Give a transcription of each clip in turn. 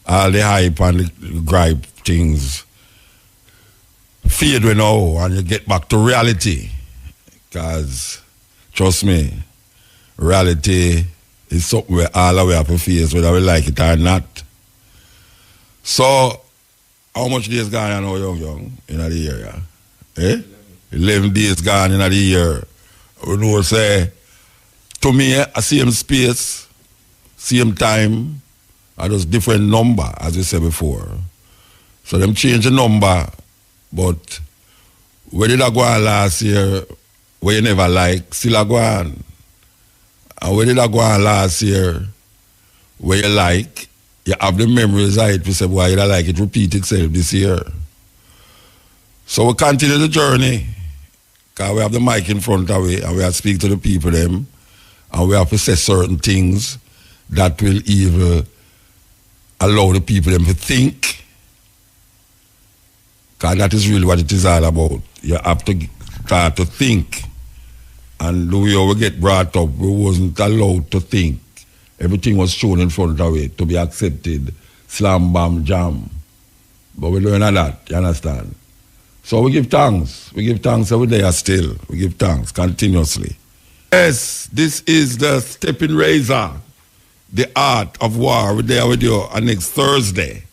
all the hype and the gripe things fade we now and you get back to reality. Because, trust me, reality is something we all we have to face, whether we like it or not. So, how much days gone now, young, in the year? Eh? 11 days gone in the year. We know, say, to me, a same space, same time, and just different number, as we said before. So, them change the number, but where did I go on last year, where you never like, still I go on. And where did I go on last year, where you like, you have the memories of it, we say, why you don't like it, repeat itself this year. So we continue the journey, because we have the mic in front of we, and we have to speak to the people them, and we have to say certain things that will even allow the people them to think, because that is really what it is all about. You have to start to think. And the way we get brought up, we wasn't allowed to think. Everything was shown in front of it to be accepted. Slam, bam, jam. But we learn that, you understand? So we give thanks. We give thanks every day still. We give thanks continuously. Yes, this is the Stepping Razor, the art of war. We're there with you on next Thursday.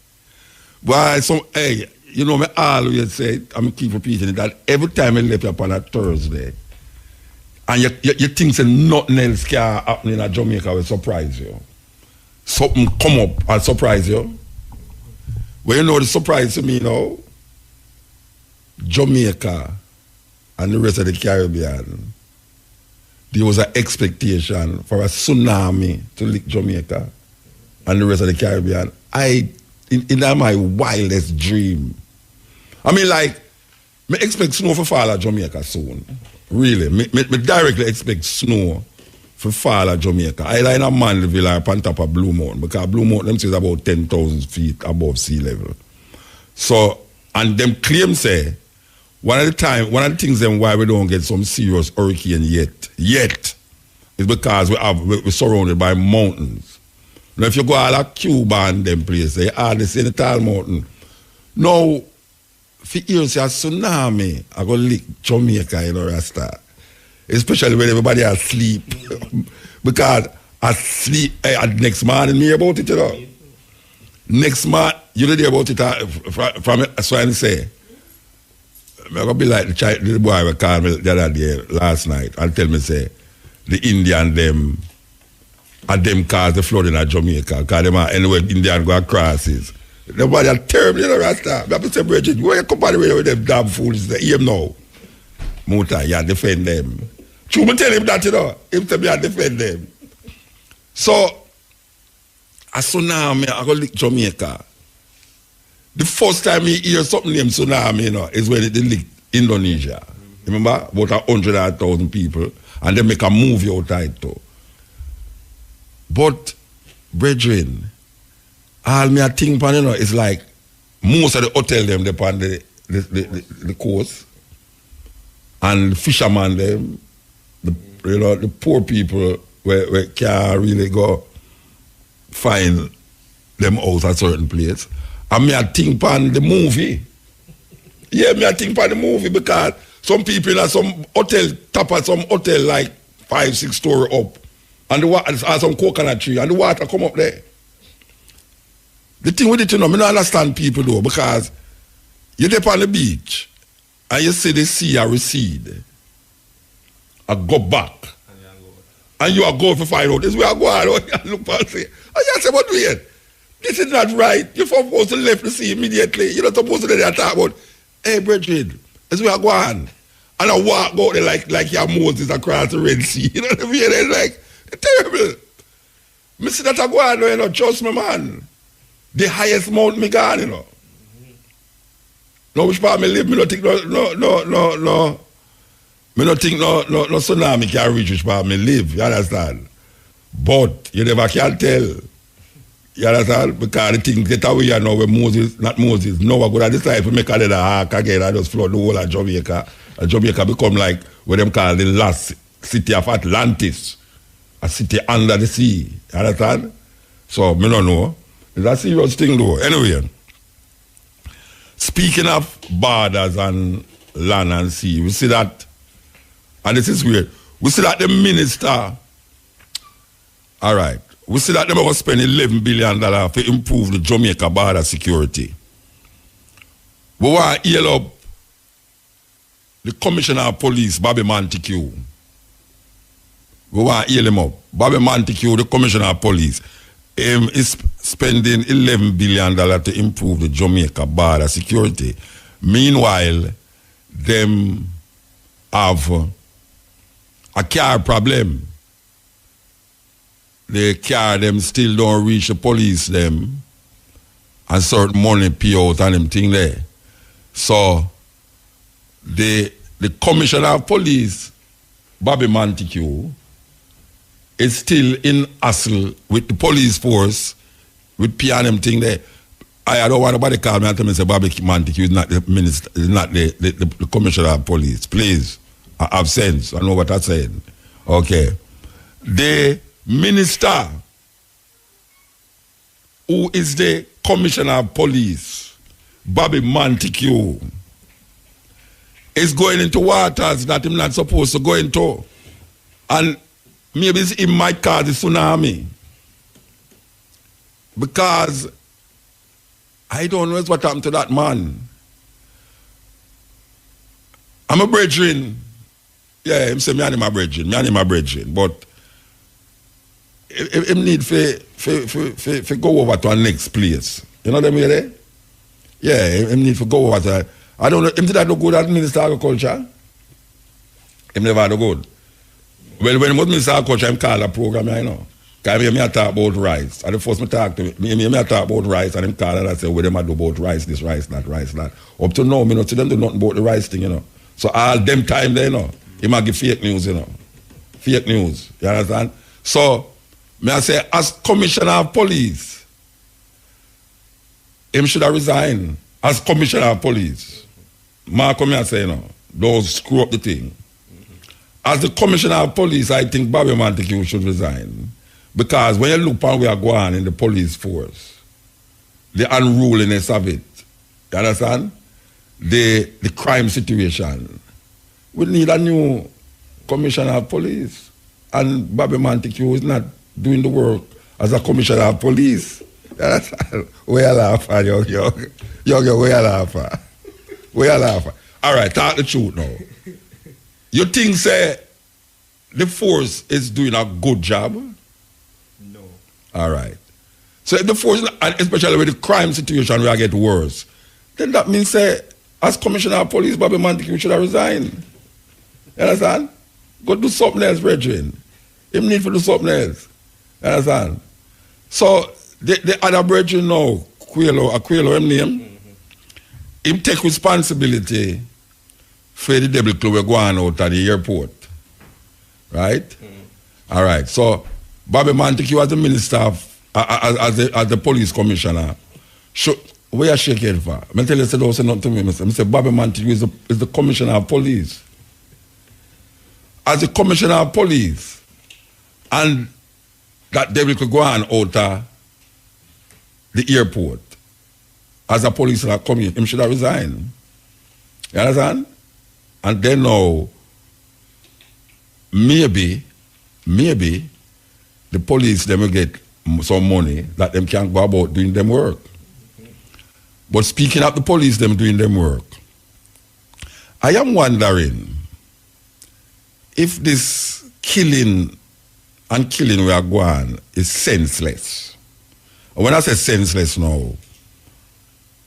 Why, so, hey, you know, me always say, I'm keep repeating it, that every time I left up on a Thursday, and you think that nothing else can happen in Jamaica will surprise you. Something come up and surprise you. Well, you know the surprise to me now? Jamaica and the rest of the Caribbean, there was an expectation for a tsunami to lick Jamaica and the rest of the Caribbean. In my wildest dream. I mean, like, I expect snow to fall at Jamaica soon. Really. I directly expect snow to fall at Jamaica. Either in a Mandeville or on top of Blue Mountain, because Blue Mountain them says about 10,000 feet above sea level. So, and them claim say, one of the things then why we don't get some serious hurricane yet, is because we're surrounded by mountains. Now, if you go all like Cuba and them places, they hardly see the tall mountain. Now, for years, a tsunami, I go lick Jamaica, you know, Rasta. Especially when everybody is asleep. Because asleep, next morning, me about it, you know. Next month, you know about it from so I say. I'm going to be like the boy who called me the other day, last night, and tell me, say, the Indian them, and them cause the flooding at Jamaica, because them are anywhere Indian go across is. Nobody are terrible, you know, Rasta. I have to say, Bridget, where you compare with them damn fools, they hear him now. Muta, you defend them. True, me tell him that, you know, him tell me I defend them. So, a tsunami, I go lick Jamaica. The first time he hear something named tsunami, you know, is when they licked Indonesia. Remember? About 100,000 people. And they make a movie out of it too. But, brethren, all me a think pan, you know, is like most of the hotel them on the coast. And the fishermen them, the poor people where can't really go find them house at certain place. And me a think pan the movie. Yeah, me a think pan the movie because some people in some hotel, top of some hotel like 5-6 story up. And the water, some coconut tree, and the water come up there. The thing with it, you know, I don't understand people though, because you dip on the beach and you see the sea recede. I go back. And you are going to find out. This is where I go out and look and say, oh, you say, what do you? This is not right. You're supposed to leave the sea immediately. You're not supposed to do that talk about, hey, brethren, this is where I go on. And I walk out there like you're Moses across the Red Sea. You know what I mean? It's like, it's terrible. I see that I go on, you know, trust me, man. The highest mountain me gone, you know. No, which part me live, me not think no. Me not think no tsunami can reach which part me live, you understand? But you never can tell. You understand? Because the things get away you know when Moses, not Moses, Noah go to decide to make another ark again and just flood the whole of Jamaica. And Jamaica become like what them call the last city of Atlantis. A city under the sea. You understand? So me don't know. It's a serious thing though. Anyway, speaking of borders and land and sea, we see that, and this is weird, we see that the minister, all right, we see that they will spend $11 billion to improve the Jamaica border security. We want to heal up the Commissioner of Police, Bobby Montague. We want to heal him up. Bobby Montague, the Commissioner of Police, is spending $11 billion to improve the Jamaica border security. Meanwhile, them have a car problem. The car them still don't reach the police them, and certain money pay out and them thing there. So the Commissioner of Police, Bobby Montague, is still in hassle with the police force, with pay and them thing there. I don't want nobody call me and tell me say Bobby Montague is not the minister, is not the Commissioner of Police. Please, I have sense. I know what I said. Okay. The minister who is the Commissioner of Police, Bobby Montague, is going into waters that he's not supposed to go into. And maybe it might cause a tsunami. Because I don't know what happened to that man. I'm a brethren. Yeah, him say me and him a brethren. But him need to go over to our next place. You know what I mean there? Yeah, him need to go over to, I don't know, him did that no good at Minister of Agriculture? Him never had no good. Well, when he was Minister of Agriculture, him called a program, I know. Because I talk about rice. And the first me talk to me talk about rice, and him call and I say, what them I do about rice, this, rice, that. Up to now, me not see them do nothing about the rice thing, you know. So all them time there, you know, he might give fake news, you know. Fake news, you understand? So, may I say, as Commissioner of Police, him should have resigned as Commissioner of Police. Mark, come here and say, you know, don't screw up the thing. As the Commissioner of Police, I think Bobby Montague should resign. Because when you look on where we are going in the police force, the unruliness of it, you understand? The crime situation. We need a new Commissioner of Police. And Bobby Montague is not doing the work as a Commissioner of Police. Where you laugh at, yo, where you laugh at? Where you laugh at? All right, talk the truth now. You think, say, the force is doing a good job? No. All right. So if the force, and especially with the crime situation where I get worse, then that means, say, as Commissioner of Police, Bobby Montague should have resigned. You understand? Go do something else, brethren. Him need to do something else. You understand? So, the other brethren now, Aquilo, him name, him take responsibility for the devil club we're going out at the airport. Right? All right. So, Bobby Montague as the minister of, as the police commissioner, where you shake it for? I tell you, don't say nothing to me. I say, Bobby Montague is the commissioner of police. As the commissioner of police, and that devil could go on out the airport, as a policeman coming, him should have resigned. You understand? And then now, maybe the police them will get some money that them can go about doing them work. But speaking of the police them doing them work, I am wondering if this killing we are going is senseless. And when I say senseless now,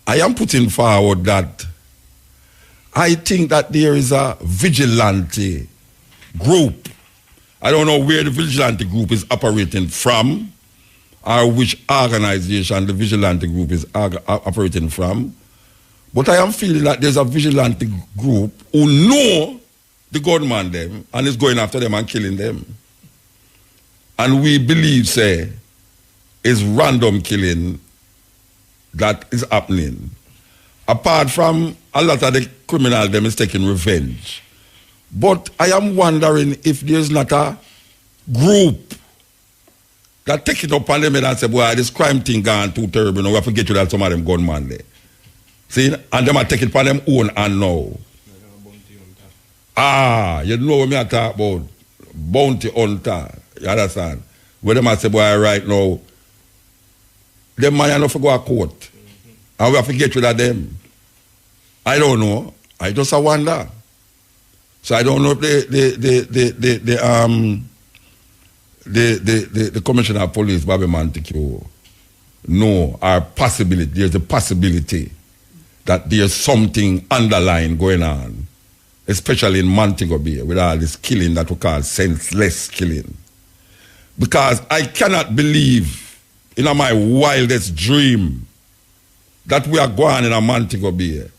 I am putting forward that I think that there is a vigilante group. I don't know where the vigilante group is operating from or which organization the vigilante group is operating from. But I am feeling that there's a vigilante group who know the gunman them and is going after them and killing them. And we believe, say, is random killing that is happening. Apart from a lot of the criminal them is taking revenge. But I am wondering if there's not a group that take it up on them and say, boy, this crime thing gone too terrible. Now we have to get you that some of them gunman there. See? And them a take it upon them own and now. You know what me I talk about? Bounty hunter. You understand? Where them a say, boy, right now, them man have to go to court. And we have to get rid of them. I don't know. I just a wonder. So I don't know if the commissioner of police, Bobby Montague, no, or possibility, there's a possibility that there's something underlying going on, especially in Montego Bay, with all this killing that we call senseless killing. Because I cannot believe in my wildest dream that we are going in a Montego Bay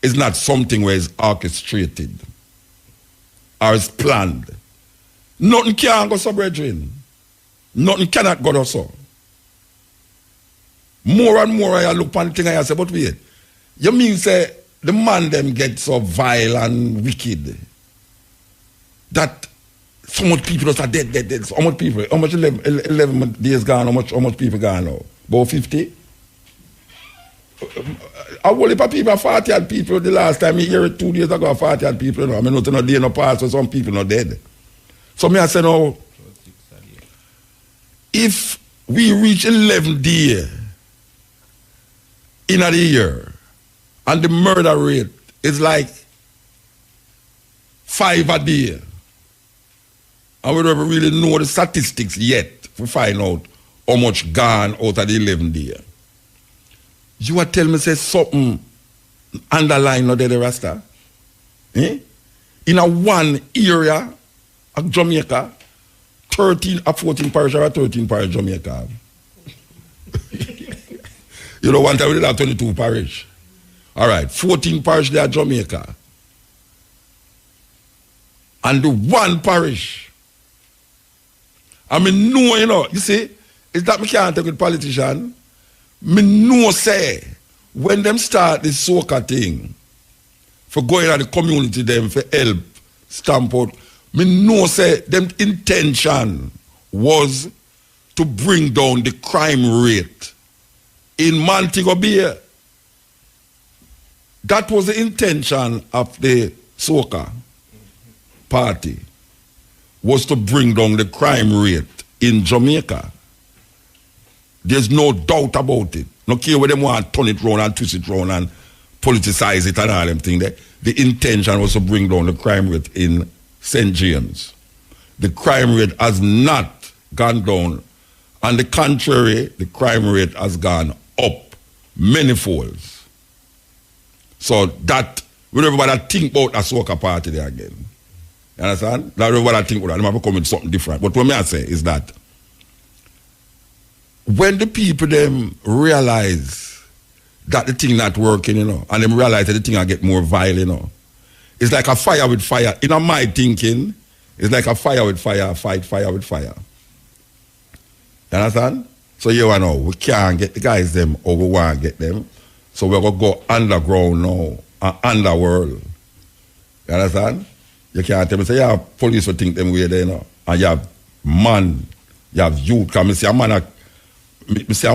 is not something where it's orchestrated or it's planned. Nothing can go so, brethren. Nothing cannot go so. More and more I look on thing I say, but wait, you mean say the man them get so vile and wicked that so much people are dead. So much people, how much 11 days gone, how much people gone now? About 50? A whole heap of people, 40 odd people the last time I hear it 2 days ago, 40 odd people. You know. I mean, nothing no day no pass, so some people not dead. So me I say now, if we reach 11 days in a year, and the murder rate is like 5 a day, and we don't really know the statistics yet to find out how much gone out of the 11 days. You are telling me say something underlying not there the Rasta? Eh? In a one area of Jamaica, 13 or 14 parish or 13 parish Jamaica. You know, one time we did have 22 parish. All right, 14 parish there Jamaica. And the one parish. I mean, no, you know, you see, it's that me can't take with politicians. Me know say, when them start this soca thing, for going at the community them for help, stamp out, me know say, them intention was to bring down the crime rate in Montego Bay. That was the intention of the soca party, was to bring down the crime rate in Jamaica. There's no doubt about it. No care where them want to turn it round and twist it round and politicize it and all them things there. The intention was to bring down the crime rate in St. James. The crime rate has not gone down. On the contrary, the crime rate has gone up many folds. So that, when everybody think about a soca party there again. You understand? Now everybody think about it, they might become something different. But what I say is that when the people them realize that the thing not working, you know, and them realize that the thing will get more violent, you know, it's like a fire with fire. In my thinking, it's like a fire with fire, fight fire with fire. You understand? So you know, we can't get the guys them or we want to get them. So we're going to go underground now, underworld. You understand? You can't tell me, say, yeah, police will think them way there, you know, and you have man, you have youth, come and say, a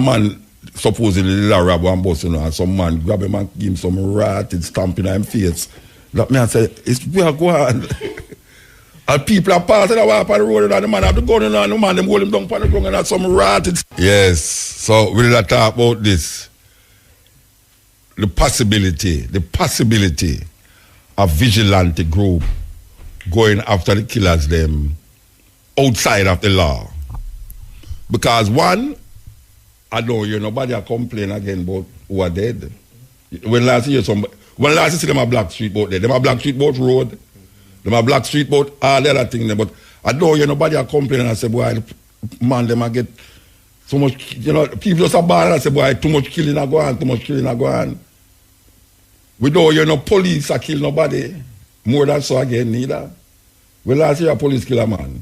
man supposedly a robber and boss, you know, and some man grab him and give him some ratted stamping on his face. That man say, it's where go on. And people are passing away up on the road and the man have the gun and the man them hold him down on the ground and have some ratted. Yes, so we did talk about this. The possibility of vigilante group going after the killers them outside of the law. Because one, I don't hear nobody complain again about who are dead. When last year see them a Black Street boat there, them a Black Street boat road, them a Black Street boat, all the other things there, but I don't hear nobody complain and I say, boy, man, them a get so much, you know, people just a bad and I say, boy, too much killing a go on, too much killing a go on. We don't hear no police a kill nobody, more than so again neither. When last year a police kill a man.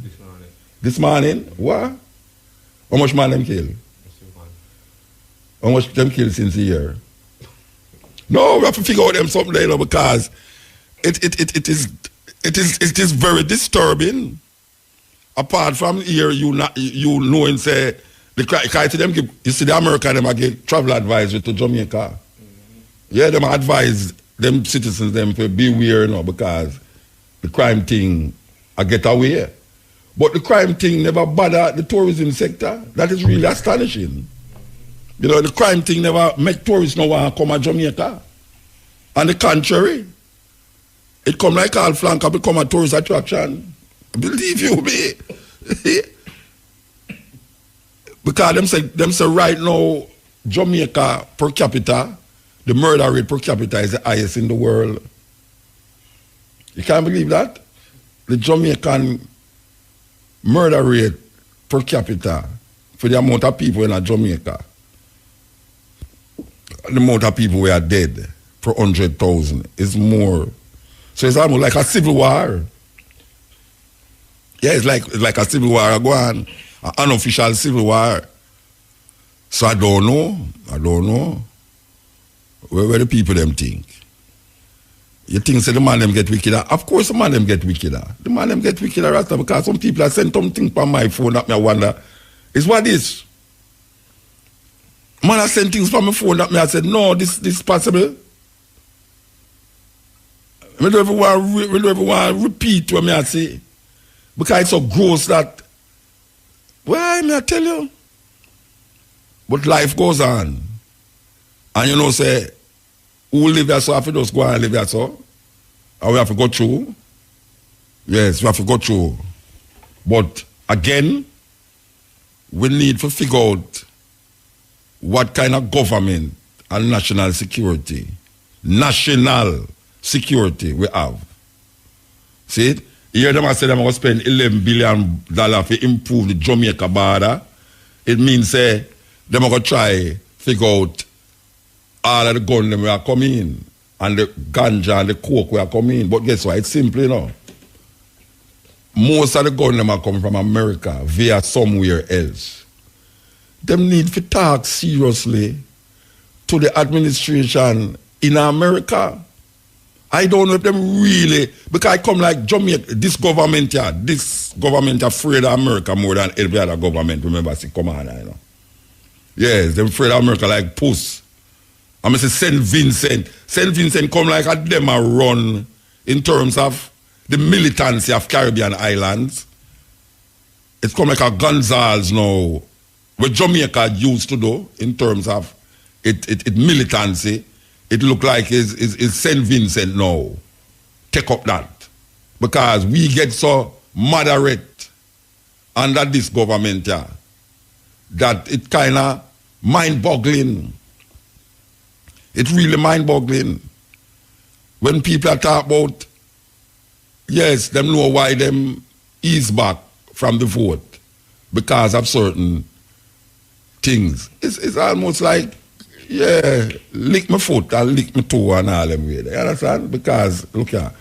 This morning? What? How much man them kill? How much them kill since a year? No, we have to figure out them something there, you know, because it is very disturbing. Apart from here, you knowing say You see the American, them give travel advisory to Jamaica. Yeah, them advise them citizens them to beware now because the crime thing I get away. But the crime thing never bother the tourism sector. That is really astonishing. You know, the crime thing never make tourists no want to come to Jamaica. On the contrary, it come like all flank and become a tourist attraction. Believe you me. Because them say right now, Jamaica per capita, the murder rate per capita is the highest in the world. You can't believe that? The Jamaican murder rate per capita for the amount of people in Jamaica, the amount of people who are dead per 100,000 is more. So it's almost like a civil war. Yeah, it's like a civil war go on, an unofficial civil war. So I don't know. Where the people them think? You think say the man them get wickeder? Of course the man them get wickeder. The man them get wickeder Rasta because some people are sent something on my phone that me I wonder, is what this? Man I send things from my phone that me I said, no, this is possible. We don't ever want to repeat what me I say. Because it's so gross that, well, me I tell you. But life goes on. And you know, say, who live there so have to just go and live there so? And we have to go through. Yes, we have to go through. But again, we need to figure out what kind of government and national security we have. See it? Here them I say them going to spend $11 billion to improve the Jamaica border. It means say them going to try figure out all of the gun them are coming in and the ganja and the coke are coming in. But guess what? It's simple, you know. Most of the gun them are coming from America via somewhere else. Them need to talk seriously to the administration in America. I don't know if them really, because I come like Jamaica, this government afraid of America more than every other government. Remember, see, come on, you know. Yes, they're afraid of America like puss. I say St. Vincent. St. Vincent come like a them a run in terms of the militancy of Caribbean islands. It's come like a Gonzales now, what Jamaica used to do in terms of it militancy. It look like it's St. Vincent now. Take up that. Because we get so moderate under this government here that it kind of mind-boggling. It's really mind-boggling. When people are talking about, yes, them know why them ease back from the vote because of certain things. It's almost like, yeah, lick my foot and lick my toe and all them way. You understand? Because, look here,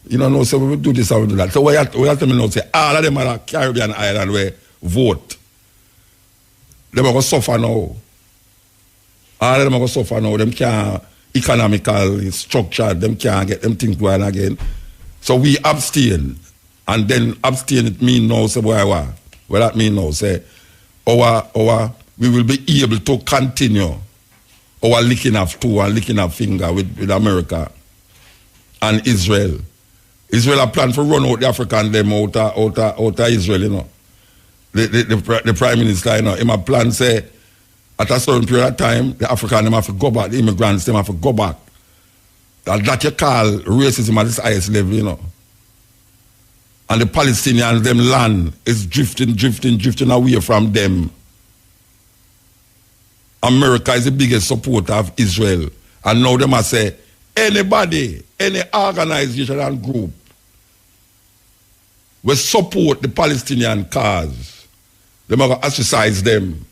you know, so we do this and we do that. So we have to know, say, all of them are Caribbean island where vote. They are going to suffer now. All of them are going to suffer now. Them can't economical structure, them can't get them things going again. So we abstain. And then abstain, it means now, say, what that mean now? Say, we will be able to continue our licking of toe and licking of finger with America and Israel. Israel have planned to run out the African them out of Israel, you know. The Prime Minister, you know, him a plan say at a certain period of time, the African them have to go back, the immigrants them have to go back. And that you call racism at its highest level, you know. And the Palestinians, them land is drifting away from them. America is the biggest supporter of Israel. And now they must say, anybody, any organization and group will support the Palestinian cause, they must ostracize them.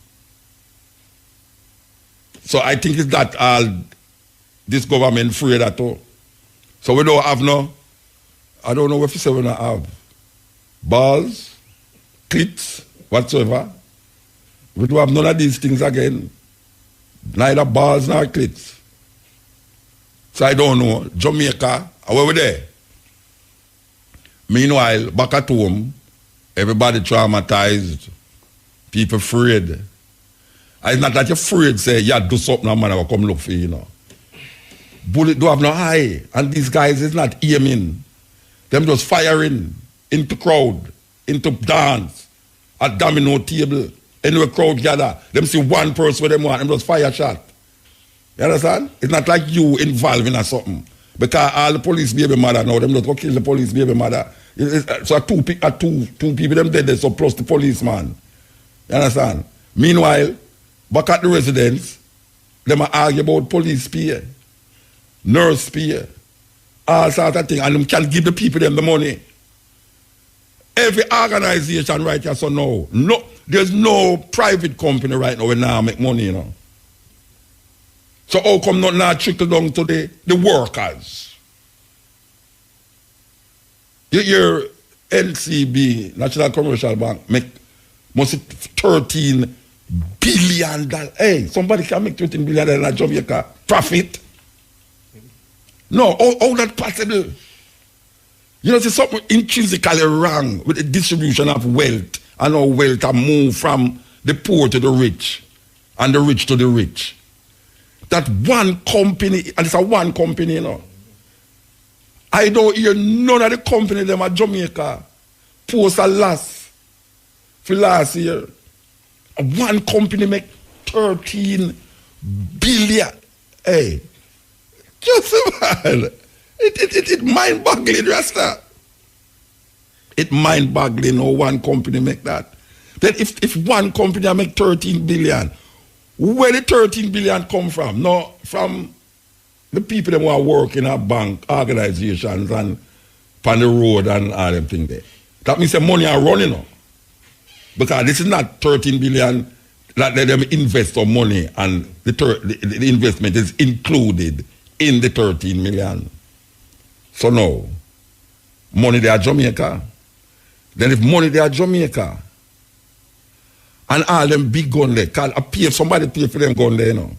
So I think it's that all this government afraid at all. So we don't have I don't know what you say we don't have. Balls, clits, whatsoever. We don't have none of these things again. Neither balls nor clits. So I don't know. Jamaica, where we there? Meanwhile, back at home, everybody traumatized, people afraid. And it's not that you're afraid, say, yeah, do something, a man will come look for you, you know. Bullet do have no eye. And these guys is not aiming. Them just firing into crowd, into dance, at domino table, anywhere crowd gather. Them see one person with them want, them just fire shot. You understand? It's not like you involved in something. Because all the police baby mother now, them just go kill the police baby mother. So two people them dead there, so plus the policeman. You understand? Meanwhile, back at the residence, them argue about police pay, nurse pay, all sorts of things, and them can give the people them the money. Every organization right here, so no, there's no private company right now where now make money, you know. So how come not now trickle down to the workers? Your NCB, National Commercial Bank, must $13 billion. Hey, somebody can make $13 billion in Jamaica profit? No, how that possible? You know, there's something intrinsically wrong with the distribution of wealth and how wealth are moved from the poor to the rich and the rich to the rich. That one company, and it's a one company, you know. I don't hear none of the company them at Jamaica post a loss for last year. One company make 13 billion. Hey, just man, it mind-boggling, Rasta. It mind-boggling how one company make that. Then if one company make 13 billion, where the 13 billion come from? No, from the people that are working at bank, organizations, and on the road and all them things there. That means the money are running up. Because this is not 13 billion that let them invest some money, and the investment is included in the 13 million. So no, money they are Jamaica. Then if money they are Jamaica, and all them big gun there, if somebody pay for them gun there, you know.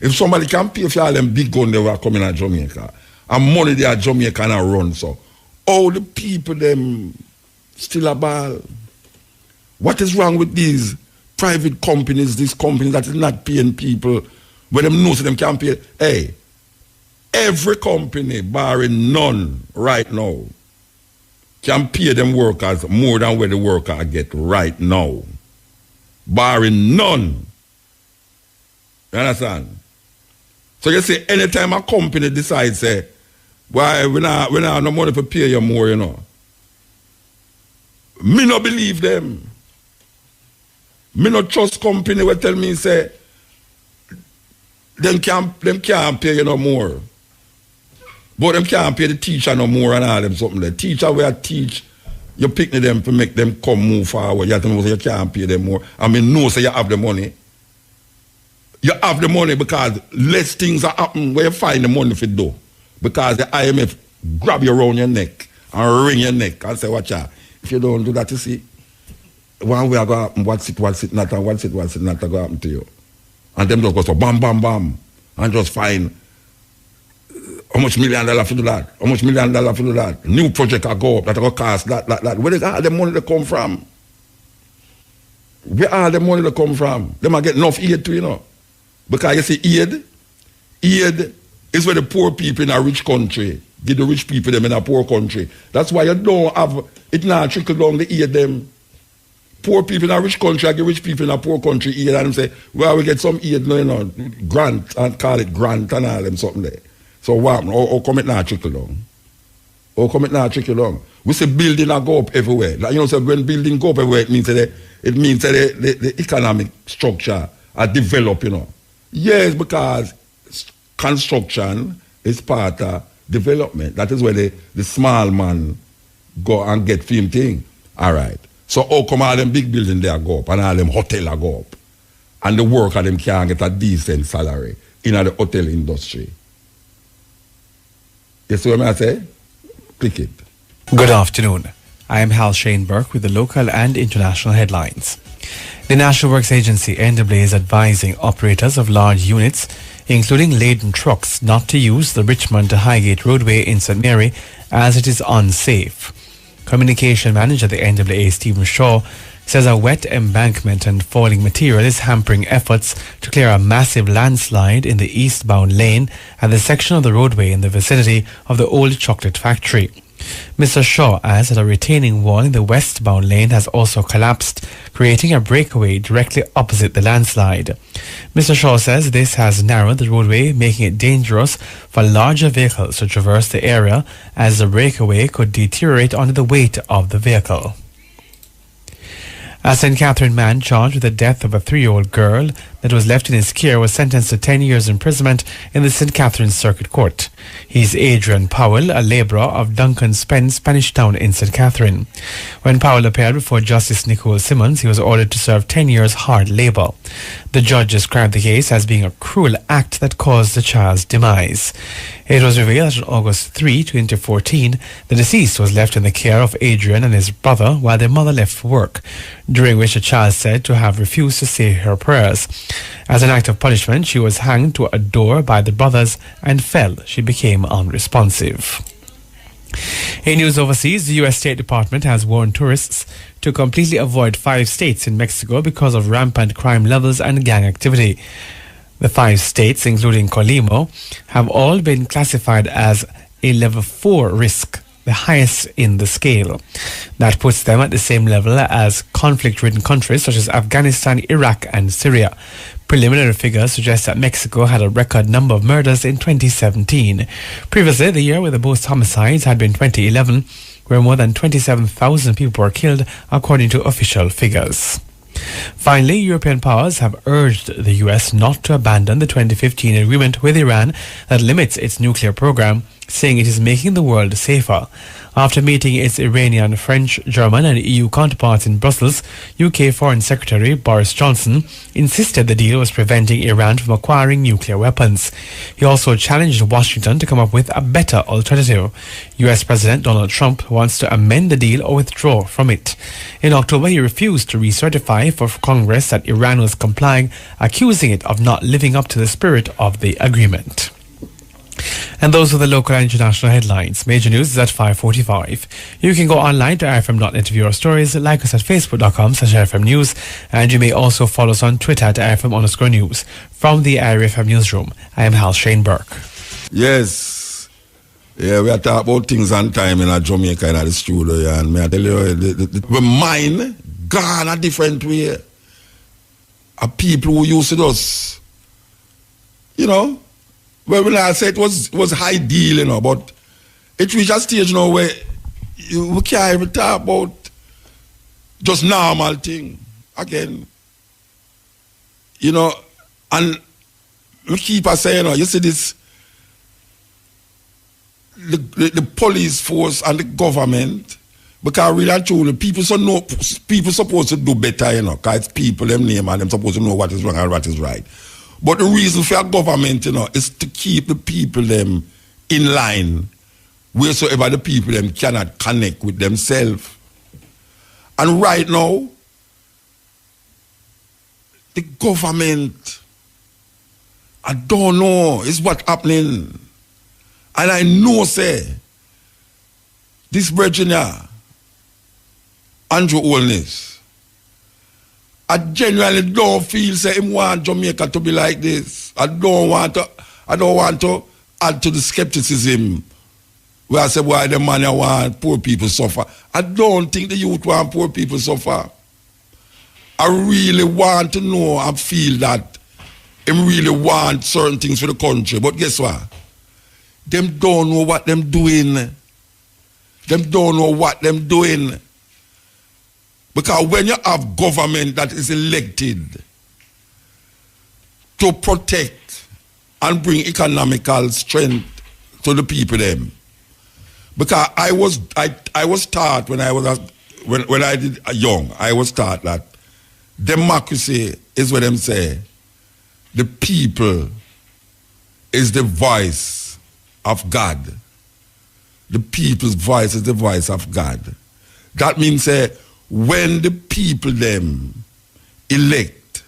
If somebody can pay for all them big gun there who are coming to Jamaica, and money they are Jamaica and run, so all the people them still a ball. What is wrong with these private companies, these companies that is not paying people, when them know so them can't pay? Hey, every company, barring none right now, can pay them workers more than what the worker get right now. Barring none. You understand? So you see, anytime a company decides, say, why we not no money to pay you more, you know. Me no believe them. Me no trust company will tell me, say, them can't pay you no more. But them can't pay the teacher no more and all them something. The teacher will teach. You pick them to make them come move forward. You have to know so you can't pay them more. I mean, no, so you have the money. You have the money because less things are happening where you find the money for do. Because the IMF grab you around your neck and wring your neck and say, watch out. If you don't do that, you see, one way I go happen, what's it not, and what's it not going to happen to you. And them just go so bam, bam, bam, and just find how much $1 million for do that? How much $1 million for do that? New project I go up that I go cost that. Where did all the money that come from? Where all the money that come from? They might get enough aid too, you know. Because you see, aid is where the poor people in a rich country give the rich people them in a poor country. That's why you don't have it now trickle down the aid them. Poor people in a rich country, I give rich people in a poor country aid, and them say, well, we get some aid, you know, grant, and call it grant and all them something there. So what? How come it not trickle down? How come it not trickle down? We say building a go up everywhere. Like, you know, so when building go up everywhere, it means that the economic structure are developed, you know. Yes, because construction is part of development. That is where the small man go and get film thing. All right. So how come all them big buildings there go up and all them hotel go up? And the worker them can't get a decent salary in the hotel industry. You see what I say? Click it. Good afternoon. I am Hal Shane Burke with the local and international headlines. The National Works Agency, NWA, is advising operators of large units, including laden trucks, not to use the Richmond to Highgate roadway in St. Mary as it is unsafe. Communication Manager at the NWA, Stephen Shaw, says a wet embankment and falling material is hampering efforts to clear a massive landslide in the eastbound lane at the section of the roadway in the vicinity of the old chocolate factory. Mr. Shaw adds that a retaining wall in the westbound lane has also collapsed, creating a breakaway directly opposite the landslide. Mr. Shaw says this has narrowed the roadway, making it dangerous for larger vehicles to traverse the area, as the breakaway could deteriorate under the weight of the vehicle. A St. Catherine man charged with the death of a 3-year-old girl that was left in his care was sentenced to 10 years imprisonment in the St. Catherine's Circuit Court. He's Adrian Powell, a labourer of Duncan Spanish Town in St. Catherine. When Powell appeared before Justice Nicole Simmons, he was ordered to serve 10 years hard labour. The judge described the case as being a cruel act that caused the child's demise. It was revealed that on August 3, 2014, the deceased was left in the care of Adrian and his brother while their mother left for work, during which the child said to have refused to say her prayers. As an act of punishment, she was hanged to a door by the brothers and fell. She became unresponsive. In news overseas, the U.S. State Department has warned tourists to completely avoid 5 states in Mexico because of rampant crime levels and gang activity. The 5 states, including Colima, have all been classified as a level 4 risk, the highest in the scale. That puts them at the same level as conflict-ridden countries such as Afghanistan, Iraq and Syria. Preliminary figures suggest that Mexico had a record number of murders in 2017. Previously, the year with the most homicides had been 2011, where more than 27,000 people were killed, according to official figures. Finally, European powers have urged the US not to abandon the 2015 agreement with Iran that limits its nuclear program, saying it is making the world safer. After meeting its Iranian, French, German and EU counterparts in Brussels, UK Foreign Secretary Boris Johnson insisted the deal was preventing Iran from acquiring nuclear weapons. He also challenged Washington to come up with a better alternative. US President Donald Trump wants to amend the deal or withdraw from it. In October, he refused to recertify for Congress that Iran was complying, accusing it of not living up to the spirit of the agreement. And those are the local and international headlines. Major news is at 5:45. You can go online to ifm.net to view our stories, like us at facebook.com/ifm news, and you may also follow us on Twitter at ifm_news. From the IRFM newsroom, I am Hal Shane Burke. Yes. Yeah, we are talking about things on time in Jamaica in the studio, yeah, and may I tell you, the mind gone a different way. People who used to us, you know. Well, when I said it was high deal, you know, but it reached a stage now where we can't even talk about just normal thing again. You know, and we keep saying, you know, you see this, the police force and the government, because really and truly, people supposed to do better, you know, because it's people, them name, and them supposed to know what is wrong and what is right. But the reason for our government, you know, is to keep the people them in line wheresoever the people them cannot connect with themselves. And right now, the government, I don't know, is what's happening. And I know, say, this Virginia, Andrew Holness, I genuinely don't feel say him want Jamaica to be like this. I don't want to add to the skepticism where I say why the man want poor people suffer. I don't think the youth want poor people suffer. I really want to know and feel that him really want certain things for the country. But guess what? Them don't know what them doing. Them don't know what them doing. Because when you have government that is elected to protect and bring economical strength to the people them, because I was taught when I did young, I was taught that democracy is what them say, the people is the voice of God. The people's voice is the voice of God. That means when the people them elect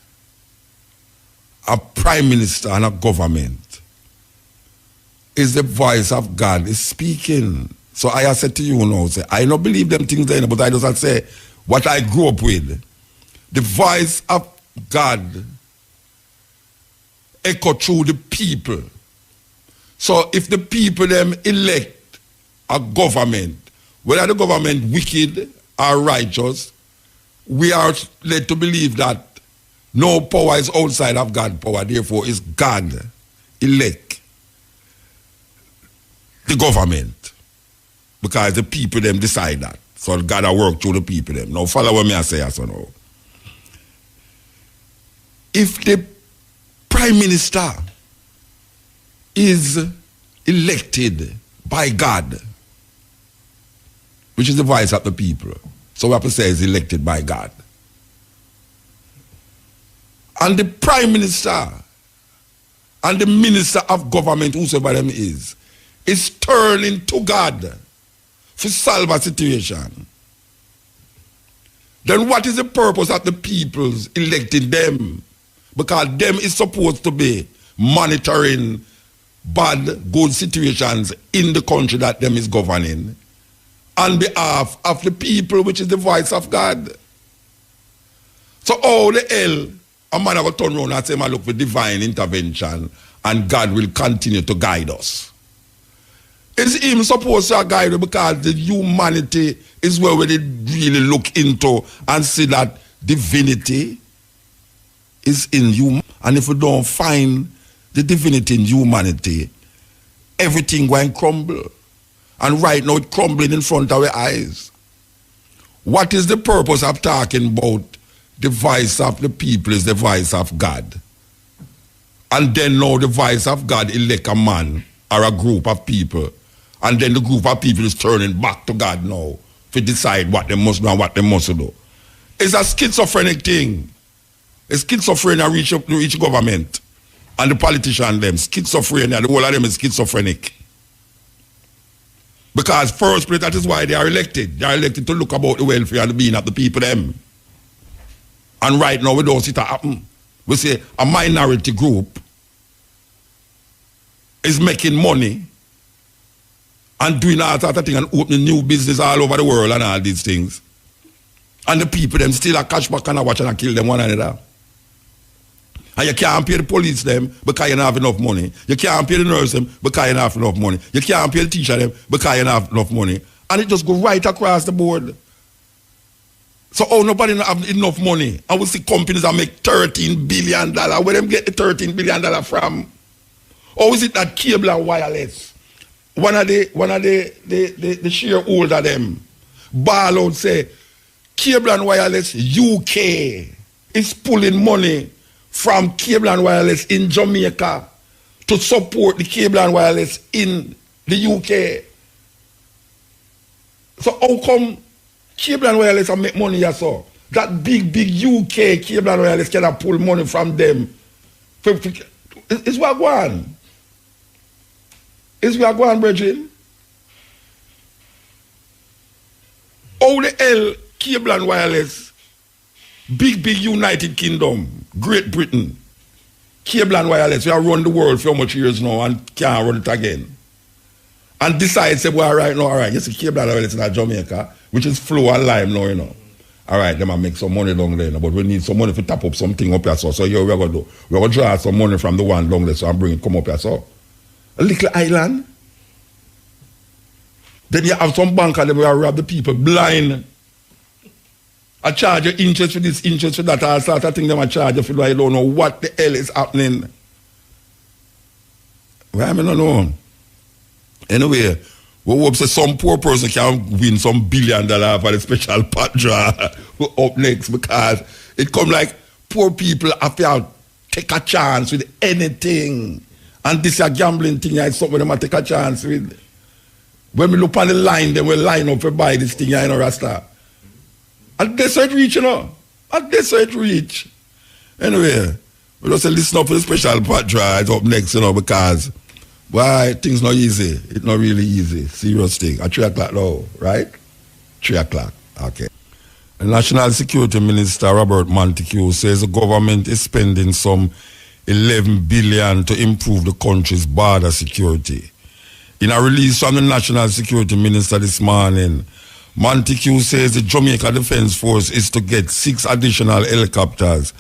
a prime minister and a government, is the voice of God is speaking. So I said to you now, say, I don't believe them things there, but I just say what I grew up with. the voice of God echo through the people. So if the people them elect a government, whether the government wicked or righteous, we are led to believe that no power is outside of God's power. Therefore, it's God elect the government, because the people them decide that. So God will work through the people them. Now follow what me I say as now. If the prime minister is elected by God, which is the voice of the people, so we have to say is elected by God, and the prime minister and the minister of government, whosoever them is turning to God to solve a situation, then what is the purpose of the people's electing them? Because them is supposed to be monitoring bad, good situations in the country that them is governing on behalf of the people, which is the voice of God. So all the hell, a man will turn around and say, man, look for divine intervention and God will continue to guide us. Is him supposed to guide us because the humanity is where we really look into and see that divinity is in you. And if we don't find the divinity in humanity, everything going to crumble. And right now it's crumbling in front of our eyes. What is the purpose of talking about the voice of the people is the voice of God? And then now the voice of God elect a man or a group of people. And then the group of people is turning back to God now to decide what they must do and what they must do. It's a schizophrenic thing. It's schizophrenia reach government and the politician them. Schizophrenia, the whole of them is schizophrenic. Because first place, that is why they are elected. They are elected to look about the welfare and the being of the people them. And right now we don't see that happen. We say a minority group is making money and doing all sort of thing and opening new business all over the world and all these things. And the people them still a cash back and a watch and kill them one another. And you can't pay the police them because you don't have enough money. You can't pay the nurse them because you don't have enough money. You can't pay the teacher them because you don't have enough money. And it just go right across the board. So nobody don't have enough money. And we see companies that make $13 billion. Where them get the $13 billion from? Or is it that cable and wireless? One of the shareholder them ball out say cable and wireless UK is pulling money from cable and wireless in Jamaica to support the cable and wireless in the UK. So how come cable and wireless are make money here so? That big UK cable and wireless cannot pull money from them. It's what go on. Is we are going, Bridget? How the hell cable and wireless, big United Kingdom, Great Britain, cable and wireless, we have run the world for how much years now and can't run it again. And decide, say, well, all right, you see cable and wireless in Jamaica, which is Flow and Lime now, you know. All right, they might make some money down there, but we need some money to tap up something up here, so here we're going to do. We're going to draw some money from the one down there, so and bring it, come up here, so. A little island. Then you have some banker that will rob the people blind. I charge you interest for this, interest for that, I start to think them I charge you for I don't know what the hell is happening. Why am I not know? Anyway, we hope that some poor person can win some $1 billion for the special pot draw up next, because it come like poor people have to take a chance with anything. And this is a gambling thing, it's something them take a chance with. When we look on the line, they will line up to buy this thing, you know, Rasta. And that's how it reach, you know. And that's how it reach. Anyway, we just say listen up for the special pot draw. It's up next, you know, because why things not easy. It's not really easy. Serious thing. At 3 o'clock now, right? 3 o'clock. Okay. The National Security Minister Robert Montague says the government is spending some 11 billion to improve the country's border security. In a release from the National Security Minister this morning, Montague says the Jamaica Defence Force is to get 6 additional helicopters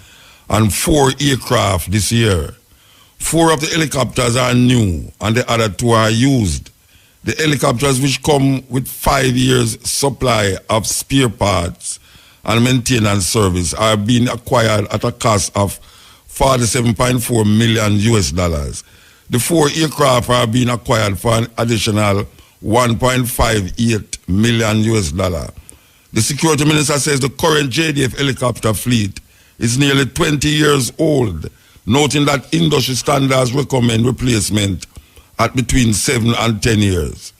and 4 aircraft this year. 4 of the helicopters are new and the other 2 are used. The helicopters, which come with 5 years supply of spare parts and maintenance service, are being acquired at a cost of $47.4 million US dollars. The 4 aircraft are being acquired for an additional $1.58 million US dollar. The security minister says the current JDF helicopter fleet is nearly 20 years old, noting that industry standards recommend replacement at between 7 and 10 years.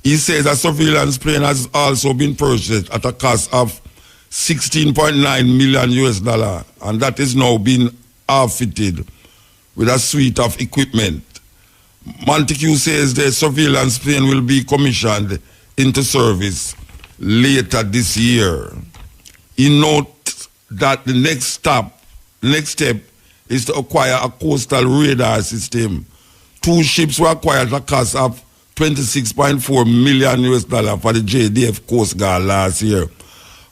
He says a surveillance plane has also been purchased at a cost of $16.9 million US dollar, and that is now being outfitted with a suite of equipment. Montague says the surveillance plane will be commissioned into service later this year. He notes that the next step is to acquire a coastal radar system. 2 ships were acquired at a cost of $26.4 million US dollar for the JDF Coast Guard last year.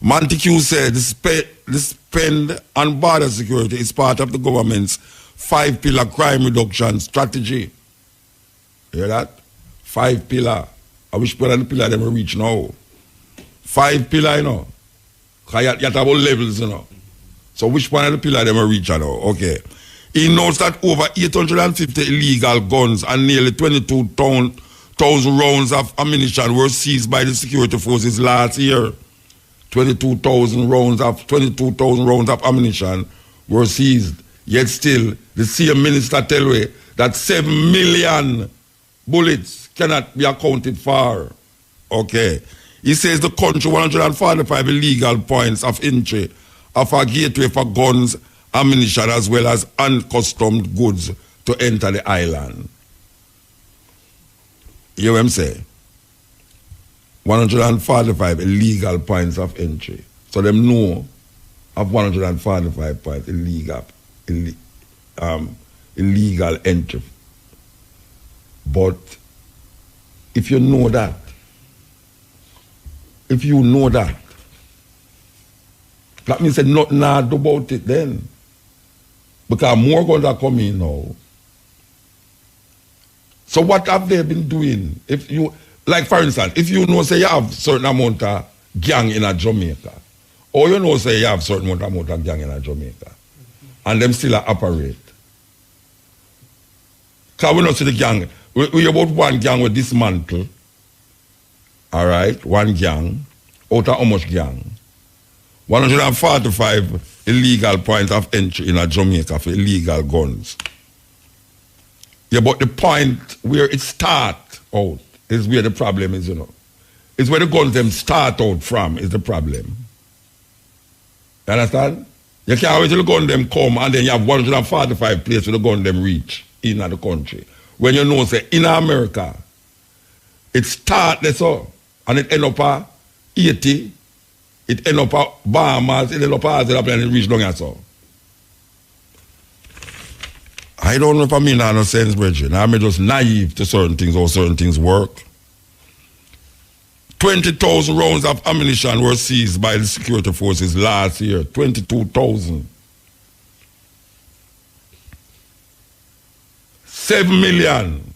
Montague said the spend on border security is part of the government's 5-pillar crime reduction strategy. Hear that? 5 pillar. I wish part of the pillar them will reach now. 5 pillar, you know. Because you have about levels, you know. So which one of the pillar them will reach now? Okay. He notes that over 850 illegal guns and nearly 22,000 rounds of ammunition were seized by the security forces last year. 22,000 rounds of ammunition were seized. Yet still, the same minister tell me that 7 million bullets cannot be accounted for. Okay. He says the country 145 illegal points of entry of a gateway for guns, ammunition, as well as uncustomed goods to enter the island. You know what I'm saying? 145 illegal points of entry. So them know of 145 points illegal entry. But if you know that, that means that nothing I do about it then. Because more guns are coming now. So what have they been doing? If you, like for instance, if you know say you have certain amount of gang in a Jamaica, or you know say you have certain amount of gang in a Jamaica, and them still operate. Because we not see the gang. We about one gang with dismantle. All right, one gang. Out of how much gang? 145 illegal points of entry in a Jamaica for illegal guns. Yeah, but the point where it starts out is where the problem is, you know. It's where the guns them start out from is the problem. You understand? You can't wait till the gun them come and then you have 145 places where the gun them reach in the country. When you know, say, in America, it start there so, and it end up at 80, it end up at Bahamas, it end up at Azela, and it reach down here so. I don't know if I mean that no sense, Bridget. I'm just naive to certain things, how certain things work. 20,000 rounds of ammunition were seized by the security forces last year. 22,000. 7 million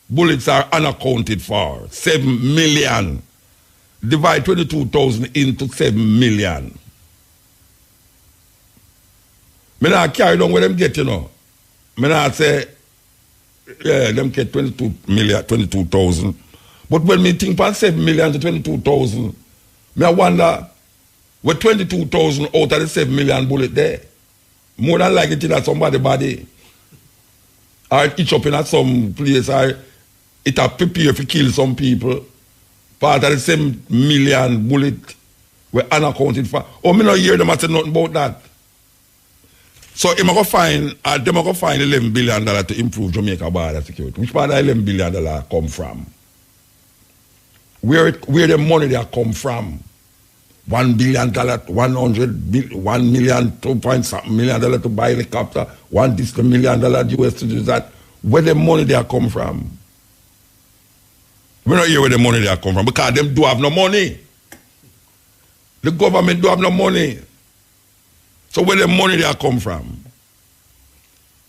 bullets are unaccounted for. 7 million. Divide 22,000 into 7 million. Me not carry down where them get, you know. Me not say, yeah, them get 22,000. But when me think about 7 million to 22,000, me I wonder, what 22,000 out of the 7 million bullet there? More than likely it in somebody's body. Or it itch up in some place, or it a prepare to kill some people. Part of the 7 million bullet were unaccounted for. Oh, me not hear them say nothing about that. So them go find $11 billion to improve Jamaica border security. Which part of $11 billion come from? Where the money they come from? $1 billion, $1 million, $2.something million to buy a helicopter, $1 million US to do that. Where the money they come from? We don't hear where the money they come from because them do have no money. The government do have no money. So where the money they come from?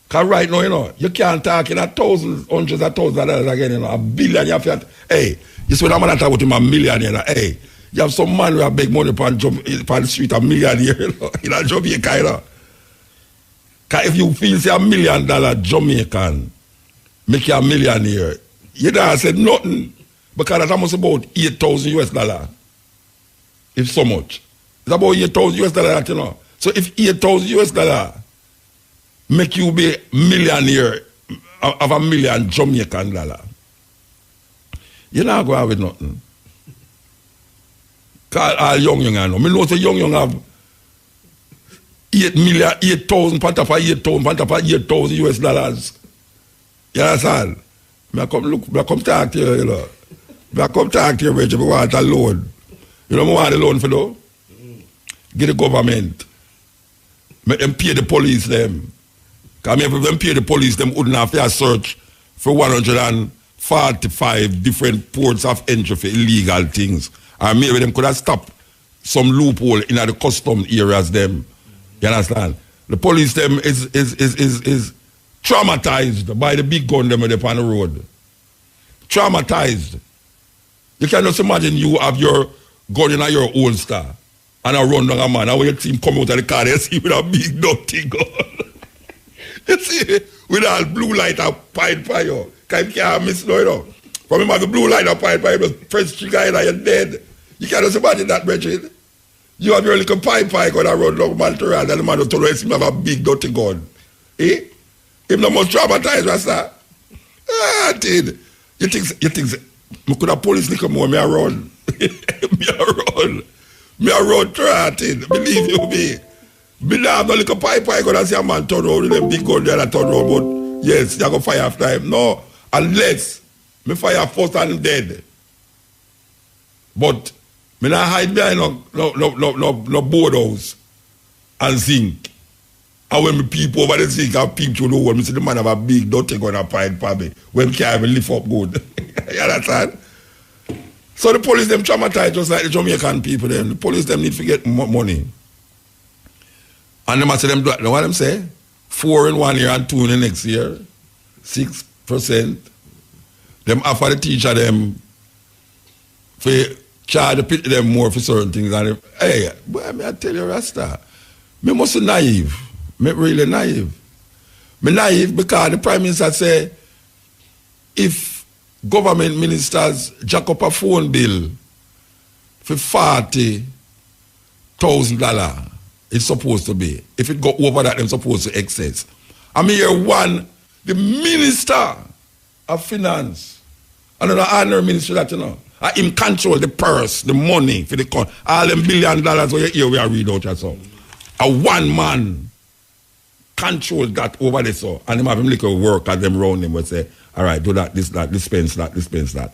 Because right now, you can't talk in thousands, hundreds of thousands of dollars again, a billion. You have to, hey, you see when I'm going to talk about him a million, hey, you have some man who have big money upon the street, a million here, in a Jamaica, Because if you feel say $1 million Jamaican, make you a millionaire, you don't say nothing. Because that's almost about $8,000 US. If so much. It's about $8,000 US, So if $8,000 US make you be millionaire of $1 million Jamaican dollar, you're not going to have nothing. Because all young, I know. I know say young have 8,000 on top of 8,000 on top of $8,000 US. You understand? I come talk to you, you know. I come talk to you, Reggie, if you want a loan. You know what I want a loan for though? Get the government. Make them pay the police them. Because if them pay the police, them wouldn't have to search for 145 different ports of entry for illegal things. And maybe them could have stopped some loophole in the custom areas them. You understand? The police them is traumatized by the big gun them on the road. Traumatized. You can just imagine you have your gun in your holster and I run down a man and when you see him come out of the car, you see with a big dirty gun. You see, with all blue light and pied by you. Because you can't miss no, you know. From him have the blue light and pied by you, just press trigger and you're dead. You can't just imagine that, Bridget. You have your little pipe gun and run down Malteral and the man just told you him have a big dirty gun. Eh? Him no most traumatized, Rasta. Ah, dude. You think, me could have police little more, me a run. Me a run through, believe you me. Me now have no little pipe gun and see a man turn around with them big gun there and turn around, but yes, you go fire after him. No, unless me fire first and dead. But me not hide behind no boardhouse and zinc. And when me peep over the zinc and peep through the wall, me see the man have a big dirty gun and pipe for me. When me can't even lift up good. You understand? So the police them traumatized just like the Jamaican people them. The police them need to get money. And them say them do what them say? 4 in 1 year and 2 in the next year. 6%. Them offer the teacher them for charge to pay them more for certain things. And hey, boy, I tell you, Rasta, me must be naive. Me really naive. Me naive because the Prime Minister say if government ministers jack up a phone bill for $40,000, it's supposed to be. If it go over that, they're supposed to excess. I mean, here one, the Minister of Finance, another ordinary minister that you know, him control the purse, the money for the country, all them $1 billion where you hear we are read out or so. A one man control that over there so, and him have him little work at them round him will say, all right, do that, dispense that.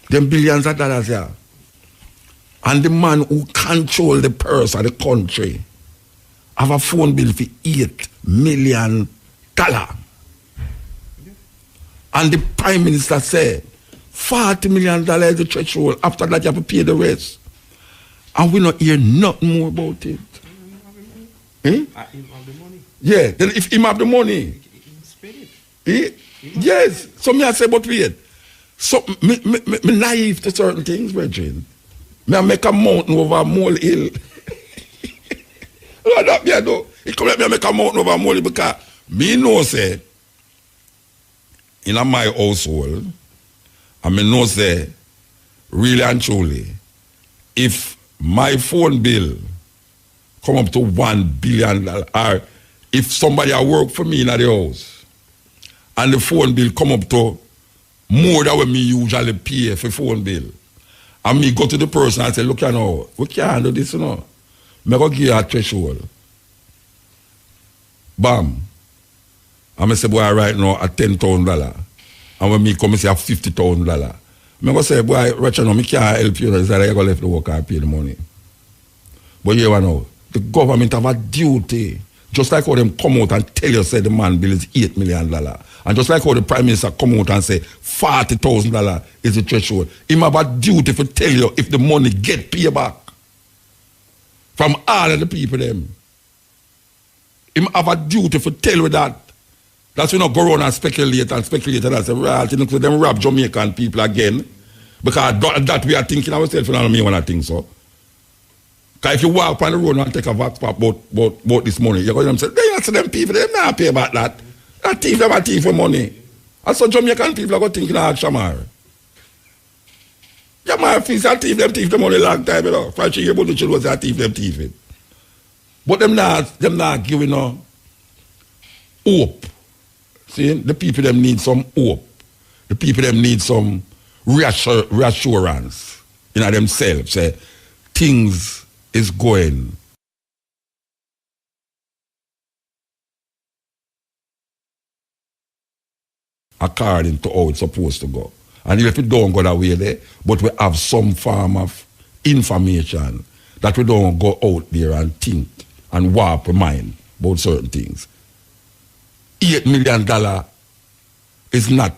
Them billions of dollars here. And the man who control the purse of the country have a phone bill for $8 million. And the Prime Minister said, $40 million is the threshold. After that, you have to pay the rest. And we not hear nothing more about it. Him have the money. Yeah, then if him have the money, yes. So me I say, but wait. So me naive to certain things, Virgin. Me I make a mountain over a molehill. No, that me I do. It come let me make a mountain over a molehill because me know say in my household, and me know say really and truly, if my phone bill come up to $1 billion, or if somebody I work for me in the house and the phone bill come up to more than what me usually pay for phone bill, and me go to the person and say, look, you know, we can't do this, you know. Me go give you a threshold. Bam. And I say, boy, right now at $10,000. And when me come and say $50,000. I go say, boy, right now, me can't help you. It's like I go left the work and pay the money. But you know, the government have a duty Just like how them come out and tell you, say the man bill is $8 million. And just like how the Prime Minister come out and say $40,000 is the threshold. Him have a duty to tell you if the money get paid back from all of the people them. Him have a duty to tell you that. That's when you go around and speculate and say, right, you know, so them rob Jamaican people again. Because that we are thinking ourselves, and I don't mean when I think so. Because if you walk on the road and take a vax pop about this money, you're going to say, they answer them people, they not pay about that. That thief, them a thief for money. And so Jamaican people are going to think in Shamar. Jamaican fees are thief them money long time, you know. Franchi, you about to chill was a thief it. But them not giving no hope. See, the people them need some hope. The people them need some reassurance in themselves. Say, things is going according to how it's supposed to go. And if it don't go that way there, but we have some form of information that we don't go out there and think and warp our mind about certain things. $8 million is not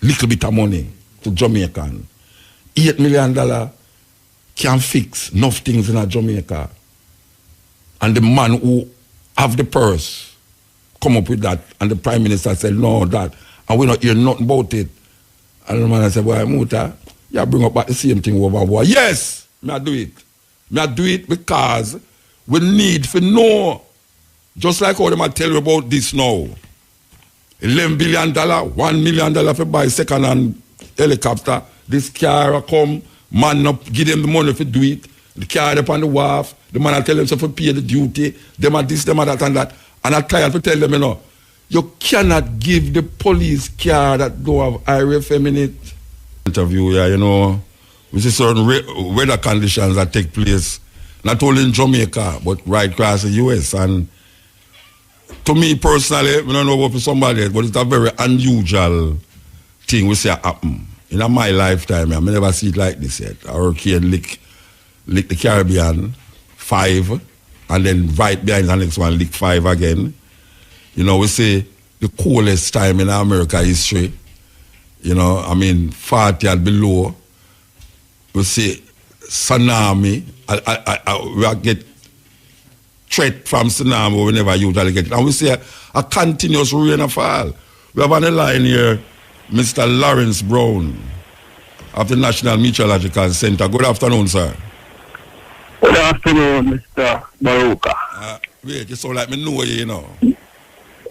little bit of money to Jamaican. $8 million can fix enough things in Jamaica. And the man who have the purse come up with that, and the Prime Minister said, no, that, and we don't hear nothing about it. And the man said, well, Muta, you bring up back the same thing over war. Yes, I do it. I do it because we need to know, just like how they might tell you about this now. $11 billion, $1 million for buy second-hand helicopter. This car come, man up, give them the money for do it. The car up on the wharf, the man will tell them to pay the duty, them are this, them are that and that. And I try to tell them, you know, you cannot give the police car that don't have IRFM in it. Interview, yeah, you know, we see certain weather conditions that take place, not only in Jamaica, but right across the US. And to me personally, I don't know about somebody else, but it's a very unusual thing we see happen. In my lifetime, I never see it like this yet. A hurricane lick the Caribbean, 5, and then right behind the next one, lick 5 again. You know, we say the coolest time in America history. You know, I mean, 40 and below. We say tsunami. We get threat from tsunami we never usually get it. And we see a continuous rain and fall. We have on the line here Mr. Lawrence Brown of the National Meteorological Center. Good afternoon, sir. Good afternoon, Mr. Baruka. Wait, you sound like me know you, you know.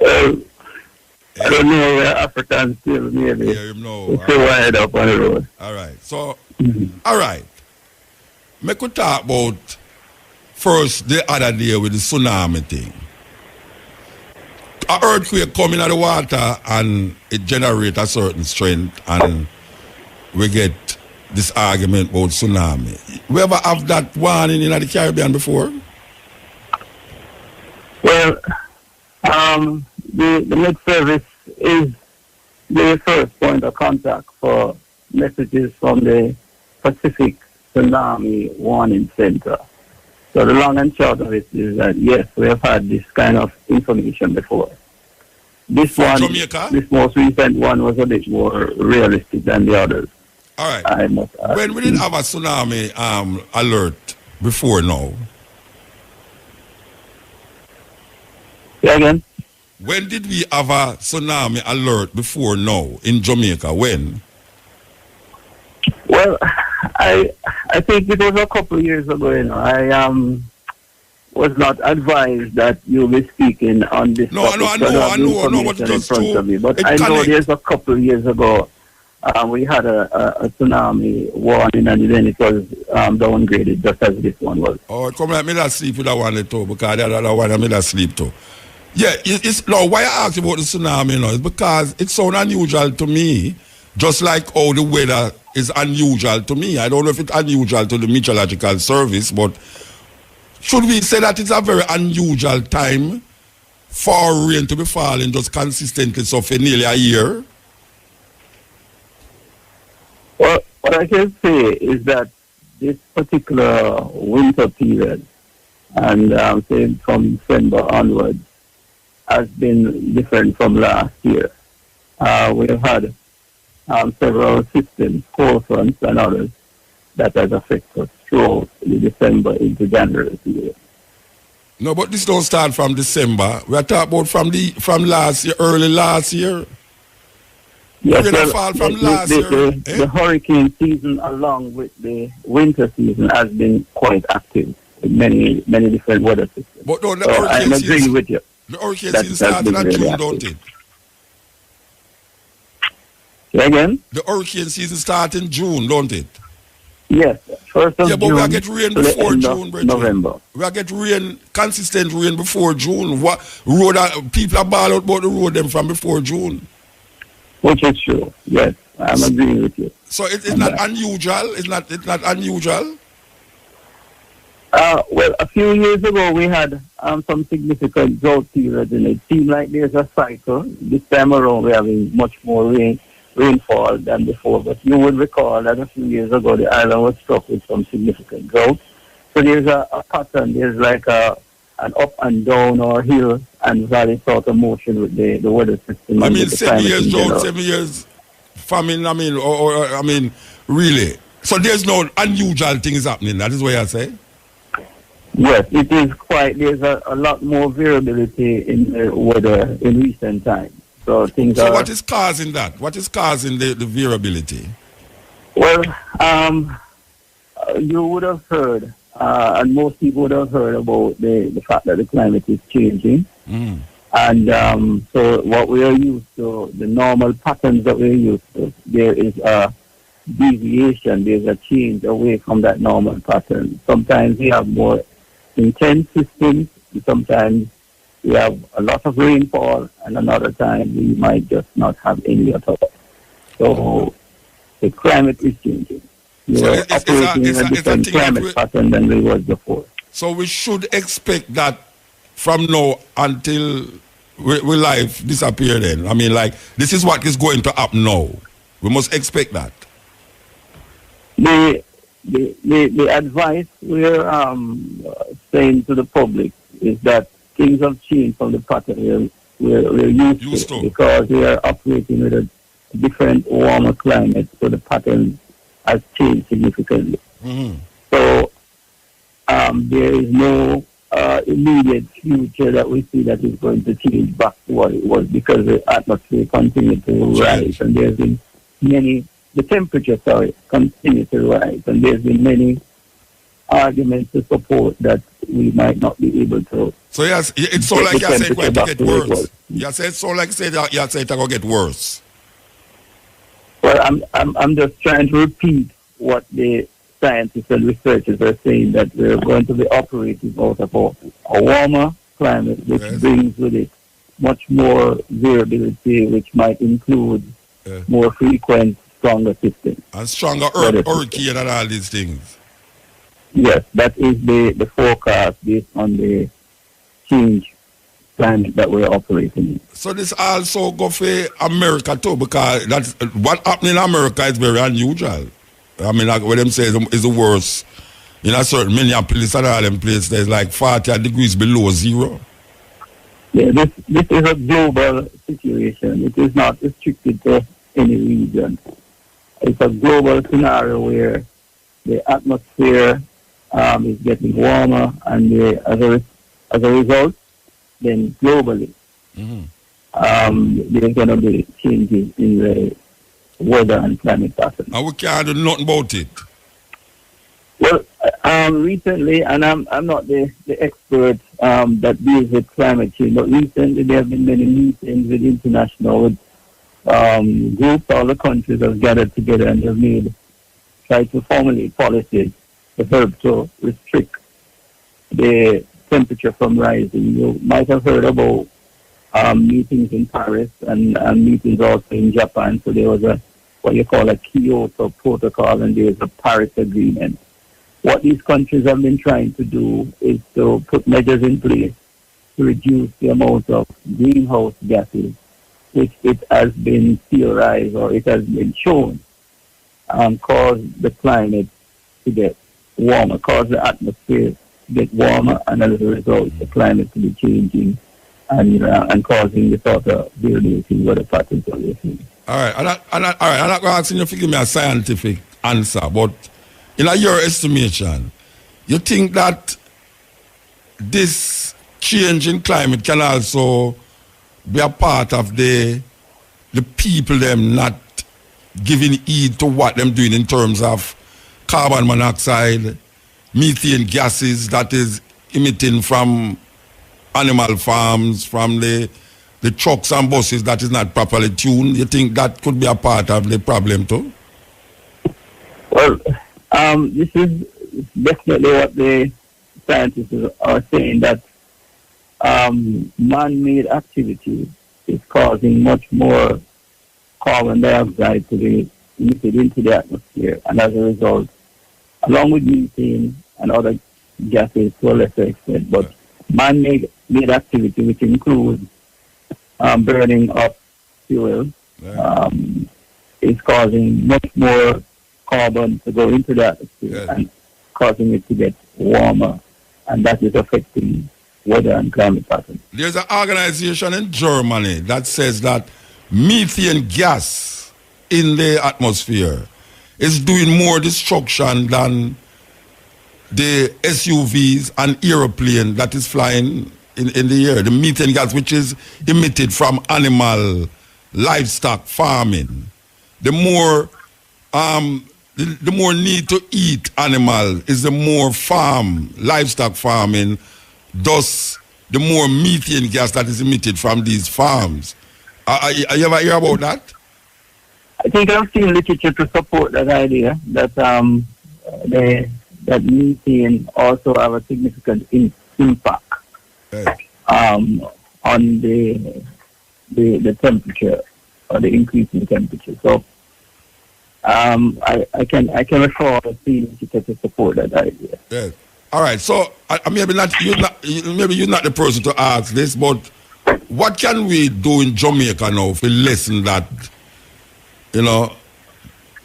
I don't know where Africans still maybe. Yeah, you know. It's still wired up on the road. All right. So, all right. Me could talk about first the other day with the tsunami thing. An earthquake coming out of the water and it generates a certain strength and we get this argument about tsunami. We ever have that warning in the Caribbean before? Well, the Met Service is the first point of contact for messages from the Pacific Tsunami Warning Center. So the long and short of it is that, yes, we have had this kind of information before. This from one, Jamaica? this most recent one was a bit more realistic than the others. All right. I must add. When we didn't have a tsunami alert before now. Yeah, again? When did we have a tsunami alert before now in Jamaica? When? Well, I think it was a couple of years ago, you know. I was not advised that you'll be speaking on this topic. I know, but just to but I know there's a couple of years ago we had a tsunami warning and then it was downgraded just as this one was. Oh, come on, me not sleep with that one too, because the other one I me not sleep too. Yeah, it's no, why I ask about the tsunami, you know, is because it sounds unusual to me, just like how the weather is unusual to me. I don't know if it's unusual to the meteorological service, but should we say that it's a very unusual time for rain to be falling just consistently so for nearly a year? Well, what I can say is that this particular winter period, and say from December onwards, has been different from last year. We have had several systems, cold fronts and others, that has affected us throughout the December into January period. No, but this don't start from December. We are talking about from last year, early last year. Yes, We're gonna fall from last year. The hurricane season, along with the winter season, has been quite active in many different weather systems. But no, the so hurricane I'm agreeing season, with you. the hurricane season started in really June, active. don't it? Say again? The hurricane season started in June, don't it? Yes, first of June. Yeah, but we are get rain to the before end June, of brethren. November. We are get rain, consistent rain before June. What road people are ball out about the road them from before June. Which is true. Yes, I'm agreeing with you. So it's not unusual. It's not unusual. Well, a few years ago we had some significant drought periods, and it seemed like there's a cycle. This time around we're having much more rainfall than before. But you would recall that a few years ago the island was struck with some significant drought. So there's a pattern. There's like an up and down or hill and valley sort of motion with the weather system. I mean, 7 years drought, 7 years famine. I mean, really. So there's no unusual things happening. That is what I say. Yes, it is quite. There's a lot more variability in the weather in recent times. So things So are. what is causing that? What is causing the variability? Well, you would have heard, and most people would have heard about the fact that the climate is changing. Mm. And so what we are used to, the normal patterns that we're used to, there is a deviation, there's a change away from that normal pattern. Sometimes we have more intense systems, sometimes we have a lot of rainfall, and another time we might just not have any at all. So the climate is changing. We are operating in a different climate pattern than we was before. So we should expect that from now until we life disappear then. I mean, like, this is what is going to happen now. We must expect that. The advice we're saying to the public is that things have changed from the pattern we're used to, because we are operating with a different, warmer climate, so the pattern has changed significantly. Mm-hmm. So there is no immediate future that we see that is going to change back to what it was, because the atmosphere continues to rise, and there's been the temperature, continue to rise, and there's been many arguments to support that we might not be able to. So yes, it's so like you said, it's going to get worse. You said so like said you said it's going to get worse. Well, I'm just trying to repeat what the scientists and researchers are saying, that we're going to be operating out of a warmer climate, which brings with it much more variability, which might include more frequent, stronger systems. And stronger hurricane and all these things. Yes, that is the forecast based on the change climate that we're operating in. So this also go for America too, because that's what happened in America is very unusual. I mean, like what them say is the worst. In a certain Minneapolis and all them places, there's like 40 degrees below zero. Yeah, this is a global situation. It is not restricted to any region. It's a global scenario where the atmosphere is getting warmer, and as a result, then globally, there's going to be changes in the weather and climate pattern. And we can't do nothing about it. Well, recently, and I'm not the expert that deals with climate change, but recently there have been many meetings with international groups. All the countries have gathered together and have tried to formulate policies to help to restrict the temperature from rising. You might have heard about meetings in Paris and meetings also in Japan. So there was what you call a Kyoto Protocol, and there's a Paris Agreement. What these countries have been trying to do is to put measures in place to reduce the amount of greenhouse gases, which it has been theorized, or it has been shown, cause the climate to get warmer, cause the atmosphere to get warmer, and as a result, the climate to be changing and causing the sort of variability weather patterns that we're seeing. All right, all right, I'm not going to ask you to give me a scientific answer, but in your estimation, you think that this change in climate can also be a part of the people them not giving heed to what them doing in terms of carbon monoxide, methane gases that is emitting from animal farms, from the trucks and buses that is not properly tuned? You think that could be a part of the problem too? Well, this is definitely what the scientists are saying, that man-made activity is causing much more carbon dioxide to be emitted into the atmosphere, and as a result, along with methane and other gases to a lesser extent, but man-made activity, which includes burning of fuel, is causing much more carbon to go into the atmosphere and causing it to get warmer, and that is affecting weather and climate patterns. There's an organization in Germany that says that methane gas in the atmosphere is doing more destruction than the SUVs and aeroplane that is flying in the air. The methane gas, which is emitted from animal livestock farming, the more need to eat animal is the more livestock farming, thus the more methane gas that is emitted from these farms. You ever hear about that? I think I've seen literature to support that idea, that that methane also have a significant impact on the temperature, or the increase in temperature. So I can recall seeing literature to support that idea. Yes. All right. So maybe you're not the person to ask this, but what can we do in Jamaica now to lessen that,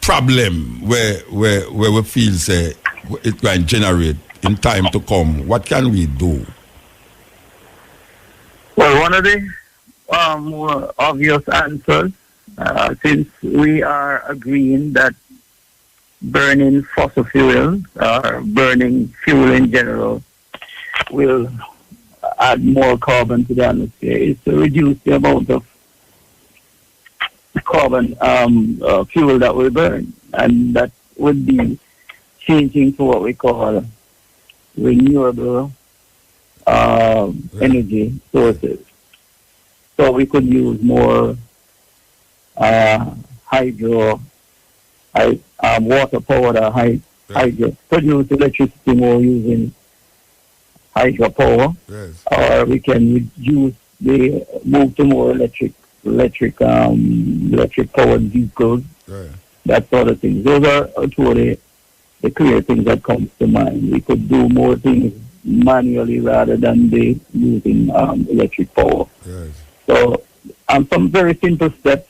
problem where we feel say it can generate in time to come? What can we do? Well, one of the more obvious answers, since we are agreeing that burning fossil fuels or burning fuel in general will add more carbon to the atmosphere, is to reduce the amount of carbon fuel that we burn, and that would be changing to what we call renewable energy sources. So we could use more water powered or hydro, produce electricity more using hydropower, or we can move to more electric powered vehicles, that sort of thing. Those are two of the clear things that comes to mind. We could do more things manually rather than using electric power. So some very simple steps,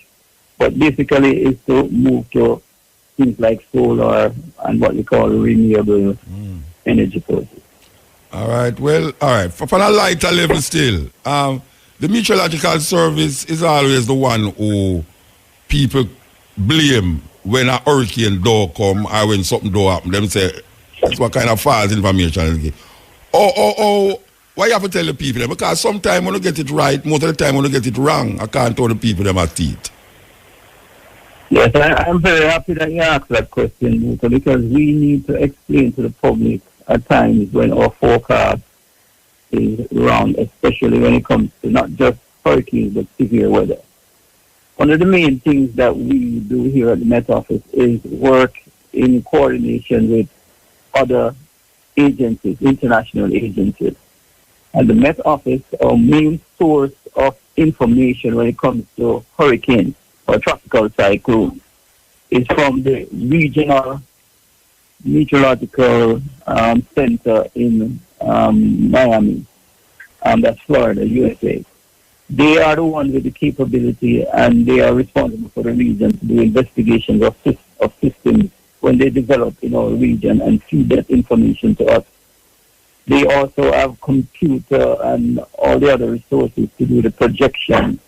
but basically is to move to things like solar and what we call renewable energy sources. All right. Well, all right. For a lighter level still, the Meteorological Service is always the one who people blame when a hurricane door come or when something door happen. Them say, that's what kind of false information is. Why you have to tell the people that? Because sometimes when you get it right, most of the time when you get it wrong, I can't tell the people them at teeth. Yes, I'm very happy that you asked that question, because we need to explain to the public at times when our forecast is wrong, especially when it comes to not just hurricanes but severe weather. One of the main things that we do here at the Met Office is work in coordination with other agencies, international agencies. And the Met Office, our main source of information when it comes to hurricanes or tropical cyclones, is from the regional meteorological center in Miami, that's Florida, USA. They are the ones with the capability, and they are responsible for the region to do investigations of systems when they develop in our region and feed that information to us. They also have computer and all the other resources to do the projection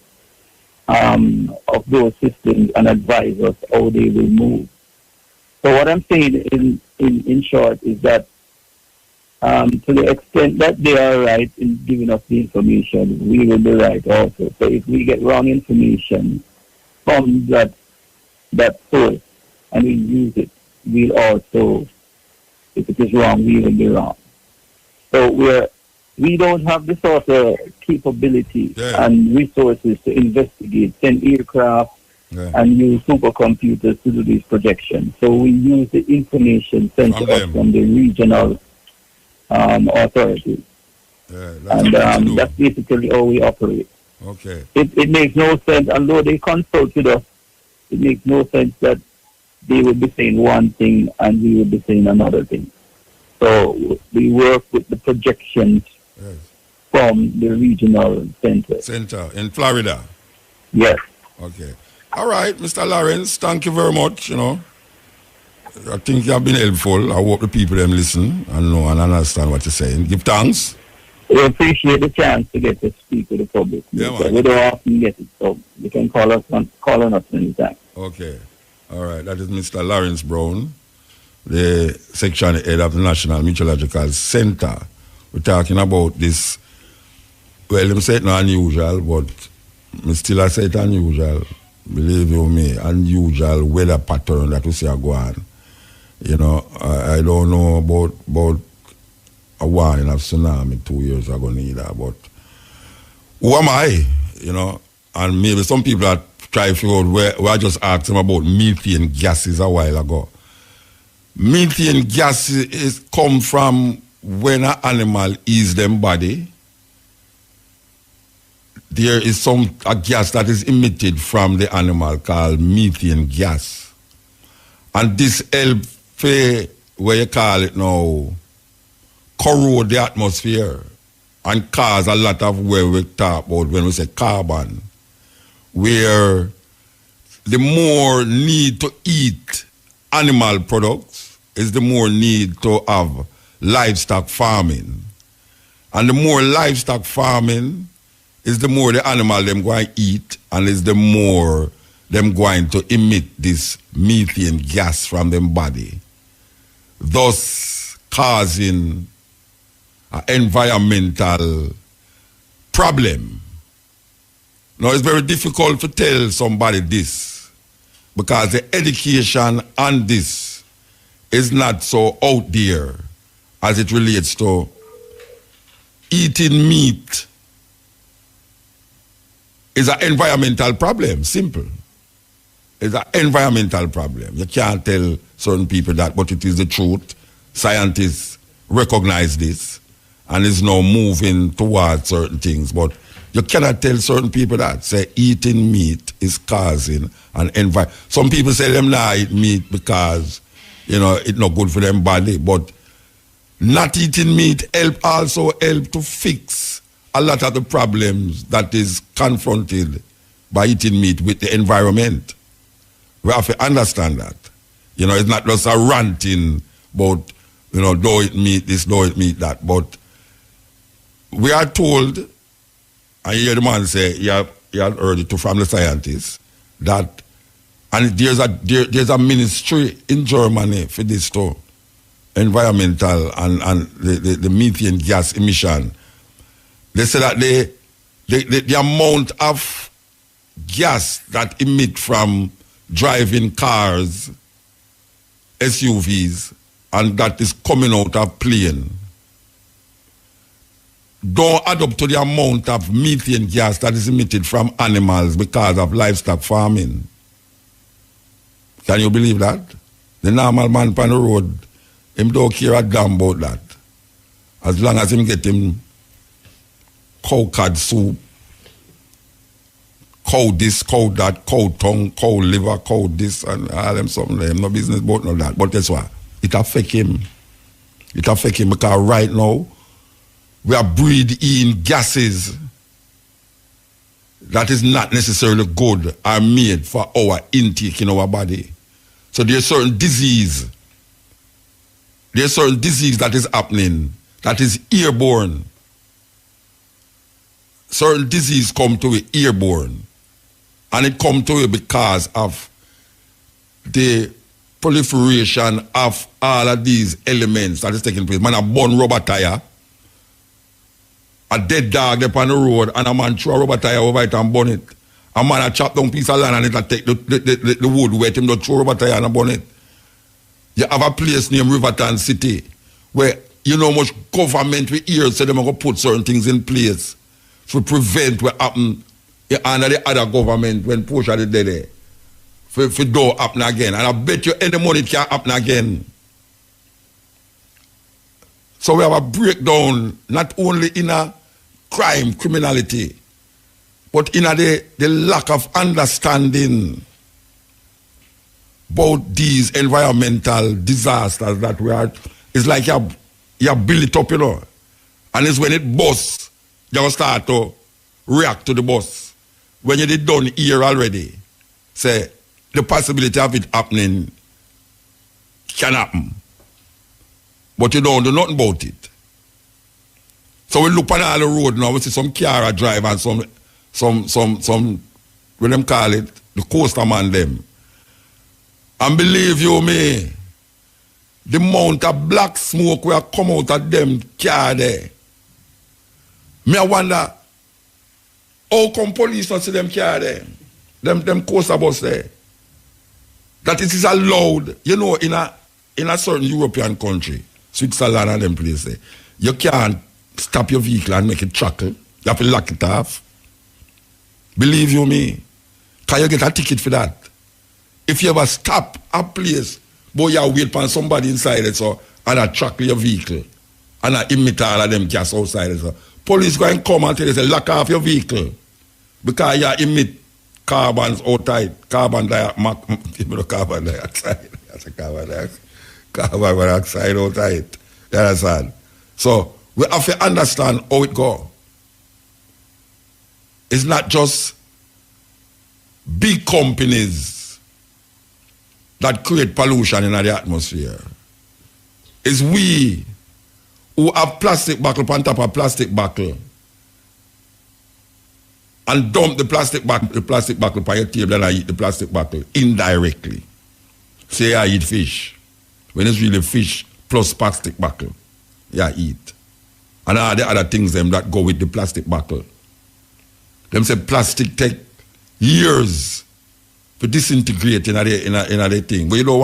of those systems and advise us how they will move. So what I'm saying in short is that to the extent that they are right in giving us the information, we will be right also. So if we get wrong information from that source and we use it, we'll also, if it is wrong, we will be wrong. So we don't have the sort of capability and resources to investigate, send aircraft and use supercomputers to do these projections. So we use the information sent to us from the regional authorities. That's basically how we operate. Okay. It makes no sense, although they consult with us, it makes no sense that they would be saying one thing and we would be saying another thing. So we work with the projections from the regional center. Center in Florida? Yes. Okay. All right, Mr. Lawrence, thank you very much, I think you have been helpful. I hope the people them listen and know and understand what you're saying. Give thanks. We appreciate the chance to get to speak with the public. Yeah, we don't often get it, so you can call on us anytime. Okay. All right. That is Mr. Lawrence Brown, the section head of the National Meteorological Center. We're talking about this. Well, them say it's not unusual, but I still say it's unusual. Believe you me, unusual weather pattern that we see go on. I don't know about a warning of tsunami 2 years ago neither, but who am I? And maybe some people are trying to figure out where I just asked them about methane gases a while ago. Methane gas is come from when an animal eats them body. There is a gas that is emitted from the animal called methane gas. And this helps, where you call it now, corrode the atmosphere and cause a lot of what we talk about when we say carbon, where the more need to eat animal products is the more need to have livestock farming. And the more livestock farming is the more the animal them going to eat and is the more them going to emit this methane gas from them body, thus causing an environmental problem. Now, it's very difficult to tell somebody this because the education on this is not so out there as it relates to eating meat is an environmental problem, simple. It's an environmental problem. You can't tell certain people that, but it is the truth. Scientists recognize this and is now moving towards certain things, but you cannot tell certain people that. Say eating meat is causing an environment. Some people say them not eat meat because, it's not good for them body, but not eating meat also help to fix a lot of the problems that is confronted by eating meat with the environment. We have to understand that. It's not just a ranting about, don't eat meat this, don't eat meat that, but we are told, and you hear the man say, you have heard it from the scientists, that, and there's a ministry in Germany for this too, environmental and the methane gas emission. They say that the amount of gas that emit from driving cars, SUVs, and that is coming out of plane don't add up to the amount of methane gas that is emitted from animals because of livestock farming. Can you believe that? The normal man on the road, him don't care a damn about that. As long as him get him cow cod soup, cow this, cow that, cow tongue, cow liver, cow this, and all them something. Them no business about no that. But guess what? It affect him. It affect him because right now, we are breathing gases that is not necessarily good or made for our intake in our body. So there's certain disease that is happening that is airborne. Certain disease come to it airborne. And it come to it because of the proliferation of all of these elements that is taking place. Man, a burn rubber tire, a dead dog up on the road, and a man throw a rubber tire over it and burn it. A man a chop down piece of land and it'll take the wood wet him to throw a rubber tire and burn it. You have a place named Riverton City where you know much government with ears so they're going to put certain things in place to prevent what happen under the other government when Porsche is there. For don't happen again. And I bet you any money it can happen again. So we have a breakdown not only in a crime, criminality, but in a the lack of understanding about these environmental disasters that we are. It's like you build it up, you know. And it's when it busts, you start to react to the bust. When you did done here already, say, the possibility of it happening can happen. But you don't do nothing about it. So we look on all the road now, we see some car drive and some what them call it, the coaster man them. And believe you me, the amount of black smoke will come out of them car there. Me I wonder, how come police not see them car there? Them coaster bus there. That it is allowed, you know, in a certain European country, Switzerland and them places, you can't stop your vehicle and make it chuckle. You have to lock it off. Believe you me, can you get a ticket for that? If you ever stop a place, boy, you wait for somebody inside it, so, and I chuckle your vehicle, and I imit all of them cats outside it, so, police go and come and tell you, say, lock off your vehicle, because you emit carbons outside, carbon dioxide, that's a carbon dioxide outside, you understand? So, we have to understand how it goes. It's not just big companies that create pollution in the atmosphere. It's we who have plastic bottle on top of plastic bottle and dump the plastic bottle on your table and I eat the plastic bottle indirectly. Say I eat fish. When it's really fish plus plastic bottle, yeah, eat. And all the other things them that go with the plastic bottle. Them say plastic take years to disintegrate in a thing. But you don't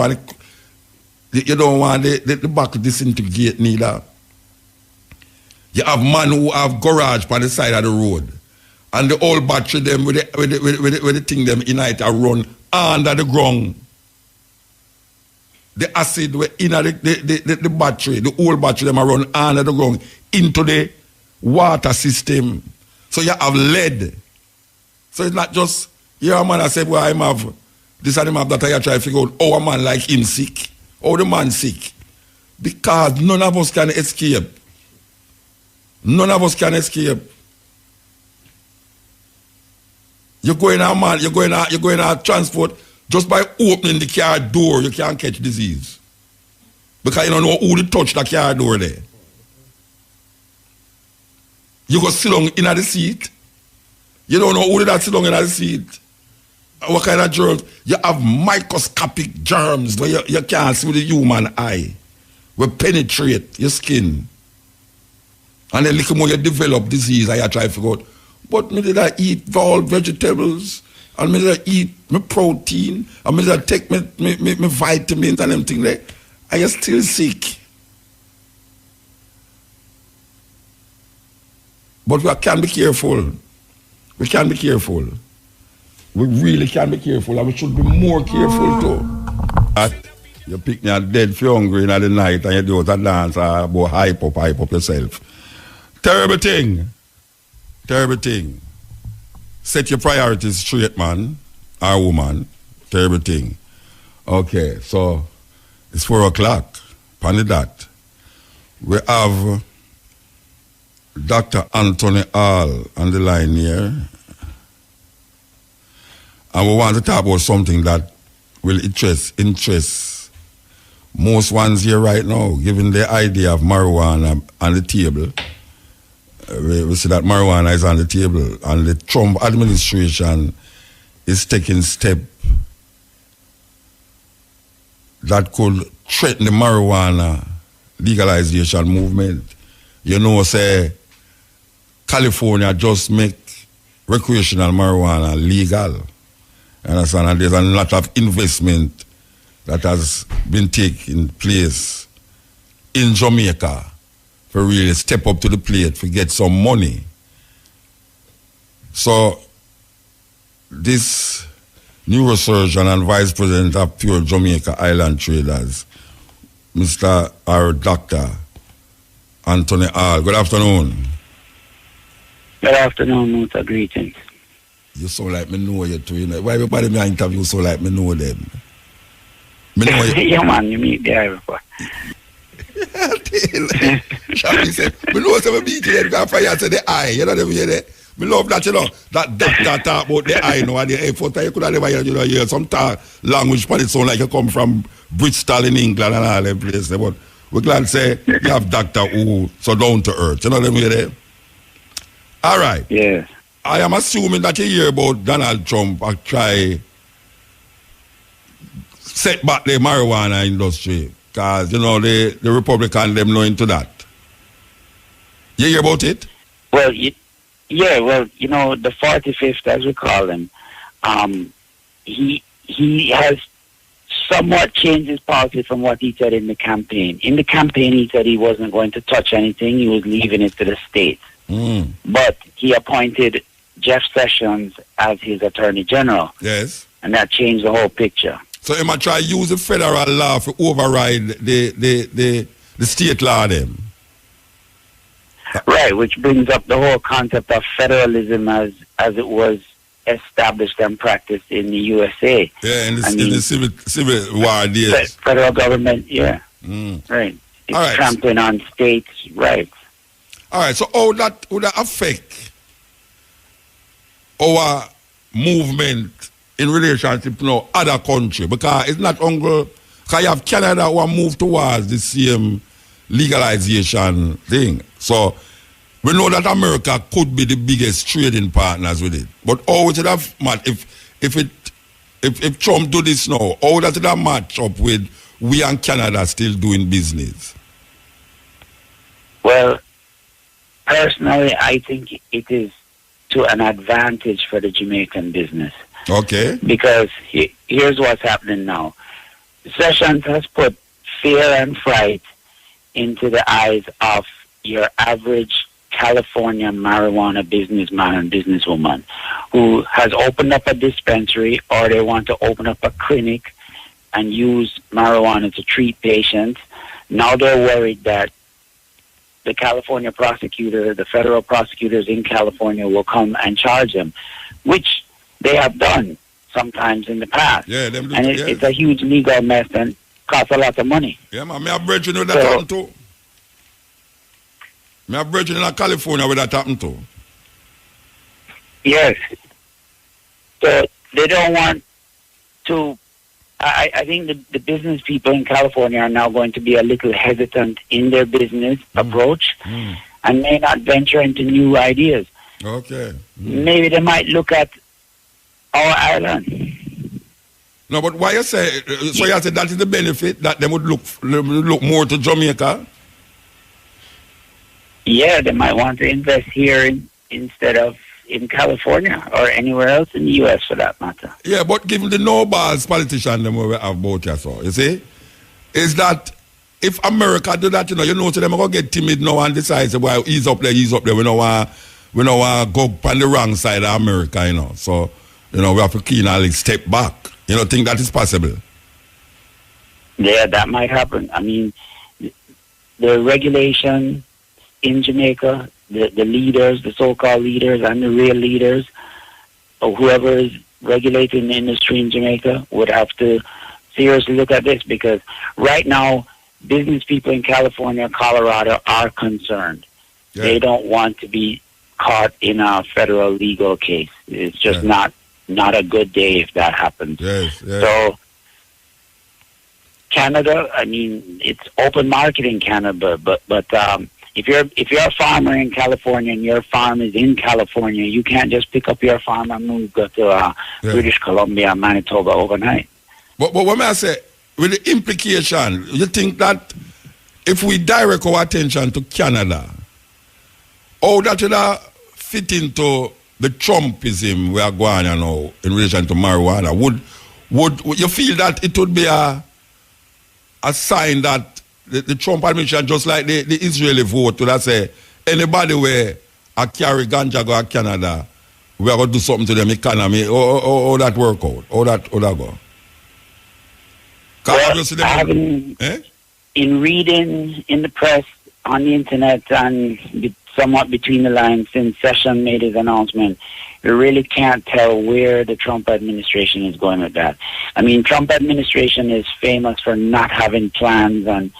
want the bottle disintegrate neither. You have man who have garage on the side of the road. And the old battery them with the thing them in it are run under the ground. The acid in the battery, the old battery them are run under the ground into the water system. So you have lead. So it's not just, you're a man that said, well, I have this and have that I try to figure out how a man like him sick, how the man sick. Because none of us can escape. None of us can escape. You're going to transport, just by opening the car door, you can't catch disease. Because you don't know who to touch the car door there. You go sit down in the seat. You don't know who that sit down in the seat. What kind of germs? You have microscopic germs where you can't see with the human eye. Will penetrate your skin. And then little more you develop disease and you try to figure out, but me did I eat all vegetables? And me did I eat my protein? And me did I take my vitamins and them things there? Are you still sick? But we can be careful. We can be careful. We really can be careful, and we should be more careful too. You pick me a dead for hungry in the night and you do a dance about hype up yourself. Terrible thing. Terrible thing. Set your priorities straight, man or woman. Terrible thing. Okay, so it's 4 o'clock. On the dot. We have Dr. Anthony Hall on the line here. And we want to talk about something that will interest most ones here right now, given the idea of marijuana on the table, we see that marijuana is on the table, and the Trump administration is taking steps that could threaten the marijuana legalization movement. You know, say, California just make recreational marijuana legal. Understand? And there's a lot of investment that has been taking place in Jamaica for really step up to the plate to get some money. So this neurosurgeon and vice president of Pure Jamaica Island Traders, Mr. or Dr. Anthony Hall. Good afternoon. Good afternoon, Muta. Greetings. You so like me know you too, you know. Why everybody me interview so like me know them? Me know you. Yeah, man, you meet there before. Shall said, me know some meet you there for you say the eye, you know them hear that? Me love that, you know. That doctor talk about the eye now and the effort you could have never hear some talk language but it sound like you come from Bristol in England and all them places. But we're glad to say you have doctor who so down to earth. You know them hear that? All right. Yes. I am assuming that you hear about Donald Trump try set back the marijuana industry because, you know, the Republican, them know into that. You hear about it? Well, well, you know, the 45th, as we call him, he has somewhat changed his policy from what he said in the campaign. In the campaign, he said he wasn't going to touch anything. He was leaving it to the states. But he appointed Jeff Sessions as his attorney general. Yes. And that changed the whole picture. So he might try to use the federal law to override the state law then. Right, which brings up the whole concept of federalism as it was established and practiced in the USA. Yeah, in the civil war days. Federal government, yeah. Right. It's trampling on states' rights. All right, so how that would that affect our movement in relationship to other country? Because it's not only because you have Canada who moved towards the same legalization thing. So we know that America could be the biggest trading partners with it. But how would it have match if Trump do this now? How does it have match up with we and Canada still doing business? Well, personally, I think it is to an advantage for the Jamaican business. Okay. Because here's what's happening now. Sessions has put fear and fright into the eyes of your average California marijuana businessman and businesswoman who has opened up a dispensary or they want to open up a clinic and use marijuana to treat patients. Now they're worried that the California prosecutor, the federal prosecutors in California will come and charge them, which they have done sometimes in the past. Yeah, it's a huge legal mess and costs a lot of money. Yeah, man. Me have brethren where that happened to. Me have brethren in California where that happened to. Yes. So they don't want to. I think the business people in California are now going to be a little hesitant in their business approach and may not venture into new ideas. Okay. Maybe they might look at our island. No, but why you say, so you say that is the benefit, that they would look more to Jamaica? Yeah, they might want to invest here instead of in California or anywhere else in the U.S. for that matter. Yeah, but given the no-balls politician them we have about here, so, you see, is that if America do that, you know, so they're going to get timid now and decide, say, well, ease up there, we don't want to go on the wrong side of America, you know. So, you know, we have to keenly step back. You know, think that is possible? Yeah, that might happen. I mean, the regulation in Jamaica, the leaders, the so-called leaders and the real leaders, or whoever is regulating the industry in Jamaica would have to seriously look at this, because right now, business people in California, Colorado are concerned. Yeah. They don't want to be caught in a federal legal case. It's just not a good day if that happens. Yes. So Canada, I mean, it's open market in Canada, but if you're a farmer in California and your farm is in California, you can't just pick up your farm and move to British Columbia, Manitoba overnight. But what may I say, with the implication, you think that if we direct our attention to Canada, how that would fit into the Trumpism we are going on now in relation to marijuana? Would you feel that it would be a sign that the Trump administration, just like the Israeli vote, would say anybody where I carry ganja go to Canada, we are going to do something to them economy, or that work out, or that go? Well, in reading in the press, on the internet, and somewhat between the lines since Sessions made his announcement, you really can't tell where the Trump administration is going with that. I mean, Trump administration is famous for not having plans and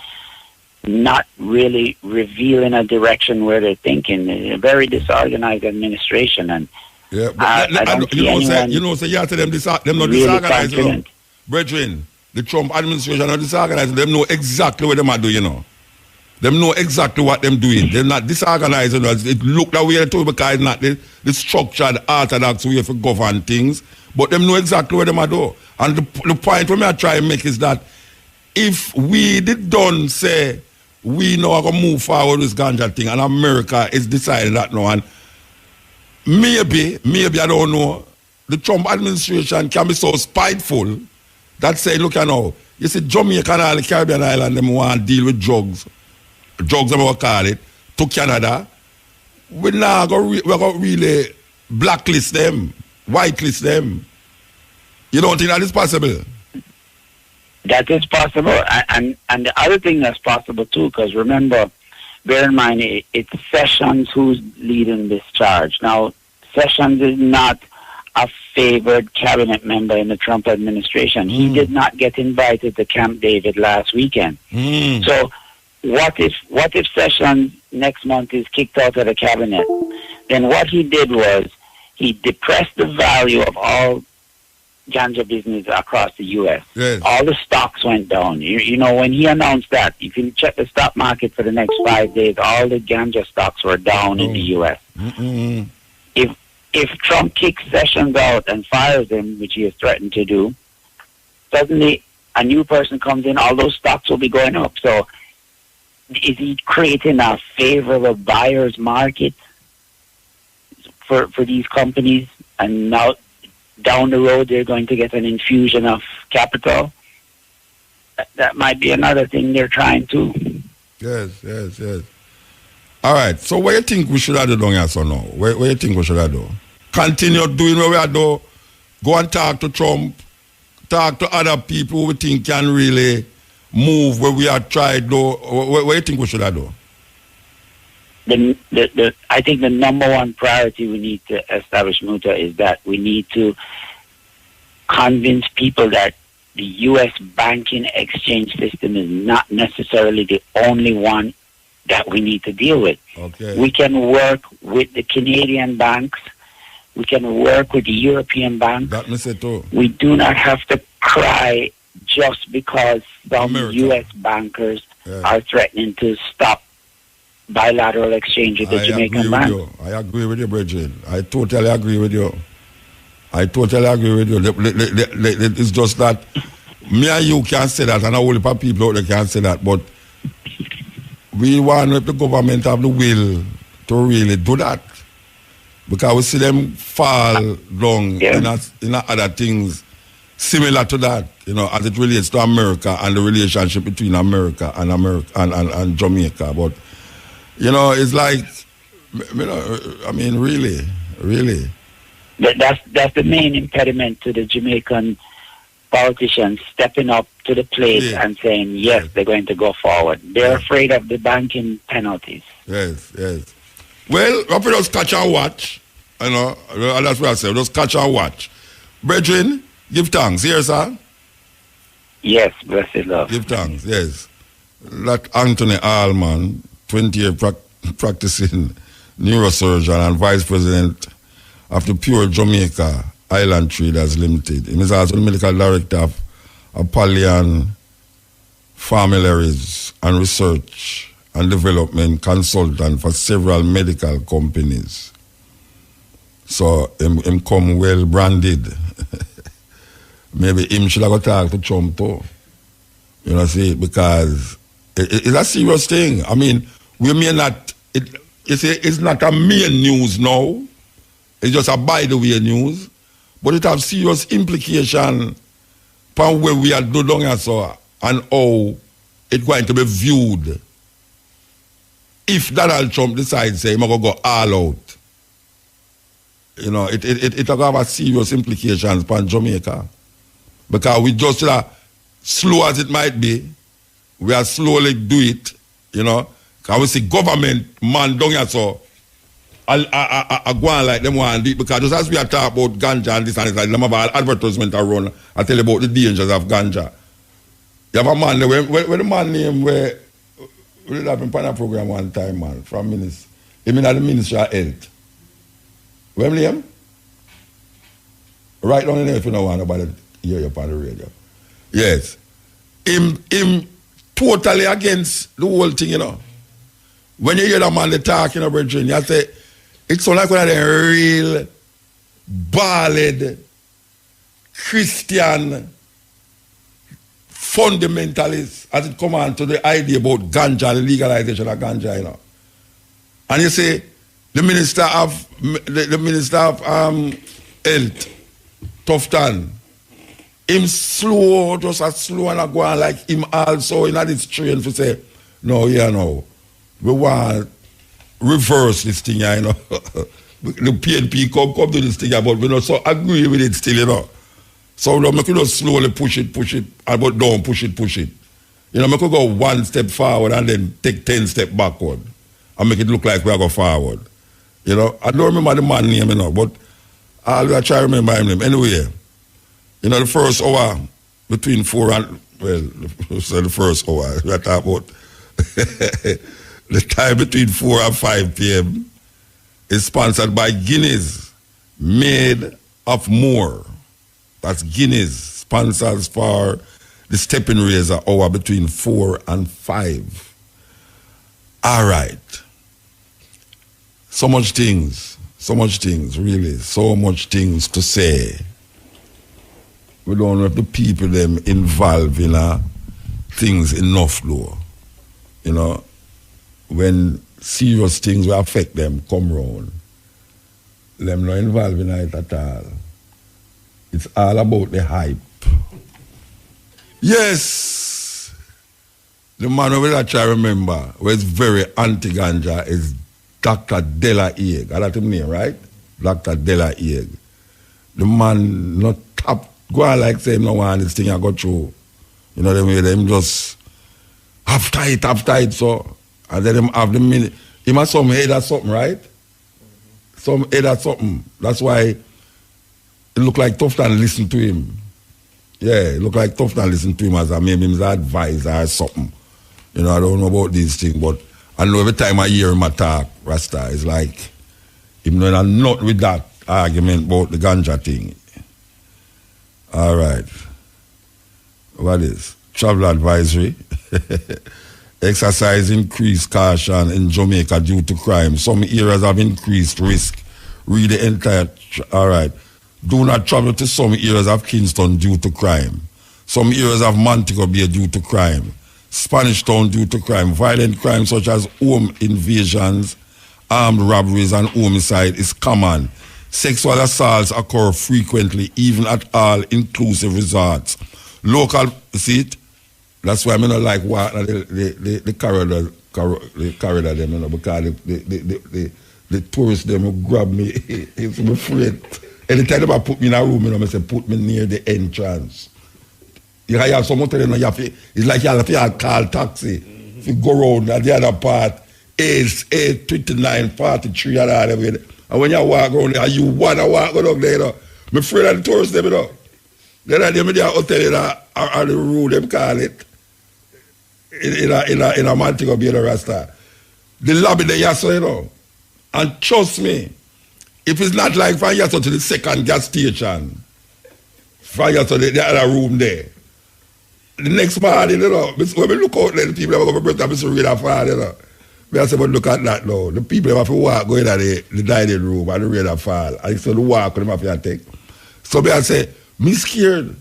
not really revealing a direction where they're thinking. They're a very disorganized administration, and yeah, but I don't see anyone them not really disorganized, confident. Brethren, the Trump administration are disorganized. Them know exactly what they are doing, Them know exactly what them doing. They're not disorganized. It look that way too because it's not the structured orthodox way for govern things. But them know exactly what them are doing. And the point we are trying to make is that if we did done say we know how to move forward with this ganja thing and America is deciding that now, and maybe I don't know, the Trump administration can be so spiteful that say, look now, you see Jamaica and all the Caribbean island, them want to deal with drugs, I'm going to call it, to Canada. We're going to really blacklist them, whitelist them. You don't think that is possible? That is possible. And the other thing that's possible too, because remember, bear in mind, it's Sessions who's leading this charge. Now, Sessions is not a favored cabinet member in the Trump administration. He did not get invited to Camp David last weekend. So what if Sessions next month is kicked out of the cabinet? Then what he did was he depressed the value of all ganja business across the U.S. Yes. All the stocks went down. You know, when he announced that, if you check the stock market for the next 5 days, all the ganja stocks were down in the U.S. If Trump kicks Sessions out and fires him, which he has threatened to do, suddenly a new person comes in, all those stocks will be going up. So is he creating a favorable buyer's market for these companies? And now down the road, they're going to get an infusion of capital. That might be another thing they're trying to. Yes. All right. So what do you think we should have done here, so now? What do you think we should have done? Continue doing what we are doing. Go and talk to Trump. Talk to other people who we think can really move where we are trying to do. What do you think we should have done? I think the number one priority we need to establish, Muta, is that we need to convince people that the U.S. banking exchange system is not necessarily the only one that we need to deal with. Okay. We can work with the Canadian banks. We can work with the European banks. That me say too. We do not have to cry just because some America. U.S. bankers are threatening to stop bilateral exchange with the Jamaican bank. I agree with you, Bridget. I totally agree with you. It's just that me and you can't say that, and a whole heap of people out there can't say that, but we want the government have the will to really do that. Because we see them fall down in other things similar to that, as it relates to America and the relationship between America and Jamaica. But it's like, I mean, really. But that's the main impediment to the Jamaican politicians stepping up to the plate and saying, yes, they're going to go forward. They're afraid of the banking penalties. Yes. Well, we just catch and watch. That's what I say. Just catch and watch. Brethren, give thanks. Here, sir? Yes, blessed love. Give thanks, yes. Like Anthony Allman, 20 years practicing neurosurgeon and vice president of the Pure Jamaica Island Traders Limited. He is also the medical director of Apollyon formularies and research and development consultant for several medical companies. So him come well branded. Maybe him should have got talk to Trump too. You know, see, because it's a serious thing. I mean, we may not, it's not a main news now. It's just a by the way news. But it has serious implication for where we are doing so and how it's going to be viewed if Donald Trump decides say he's going to go all out. You know, it will have a serious implications for Jamaica. Because we just slow as it might be, we are slowly do it, you know. Because we see government man down here so I go on like them want it, because just as we are talking about ganja and this and this, like them have all advertisement around, I tell you about the dangers of ganja. You have a man there, where the man name where we did have a panel program one time, man, from minister. He mean at the Ministry of Health. Where name? Right down in there if you don't want nobody hear you on the radio. Yes. Him totally against the whole thing, you know. When you hear that man talking about you, you say, it's like one of the real ballad Christian fundamentalists as it comes on to the idea about ganja, the legalization of ganja, you know. And you say, the Minister of Health, Tufton, him slow, just as slow and go on like him also in this train to say, no, yeah, no. We want reverse this thing, you know. The PNP come to this thing, but we don't so agree with it still, you know. So we make it slowly push it, but don't push it. You know, make it go one step forward and then take 10 steps backward and make it look like we are going forward. You know, I don't remember the man name, you know, but I'll try to remember him name. Anyway, you know, the first hour between 4 and, well, so the first hour, we are talking about the time between 4 and 5 p.m. is sponsored by Guinness, made of more. That's Guinness, sponsors for the stepping razor hour between 4 and 5. All right. So much things, really, so much things to say. We don't have the people them involved in things enough though. You know, when serious things will affect them come round, them not involved in it at all. It's all about the hype. Yes, the man who I try to remember who is very anti-ganja is Dr. Della Egg. That's his name, right? Dr. Della Egg. The man not top, go on like say him no want this thing I go through. You know what I mean? Them just after it, so. And then him have the minute. He must some head or something, right? Some head or something. That's why it look like Tufton listen to him. Yeah, it look like Tufton listen to him as maybe him as advisor or something. You know, I don't know about these things, but I know every time I hear him talk, Rasta, it's like him not with that argument about the ganja thing. All right. What is? Travel advisory. Exercise increased caution in Jamaica due to crime. Some areas have increased risk. Read the entire... all right. Do not travel to some areas of Kingston due to crime. Some areas of Montego Bay due to crime. Spanish Town due to crime. Violent crime such as home invasions, armed robberies and homicide is common. Sexual assaults occur frequently, even at all inclusive resorts. Local, see it? That's why I don't like what the corridor them, you know, because the tourists them will grab me. It's my friend. Anytime they put me in a room, you know, I say put me near the entrance. You have someone telling you, it's like you have to call taxi. If you go around at the other part, 8, 29, 43 and all that. And when you walk around there, you want to walk around there, you know. I'm afraid of the tourists them, you know. Then I them there hotel in the room, them call it. In a Montego Bay, the Rasta. The lobby there, yes, you know. And trust me, if it's not like from here to the second gas station, from here to the other room there, the next morning, you know, when we look out there, the people have got my birthday, I read a file, you know. I said, but look at that now. The people have to walk, go in the dining room and read a file. And so the walk, them have to take. So I say, me scared.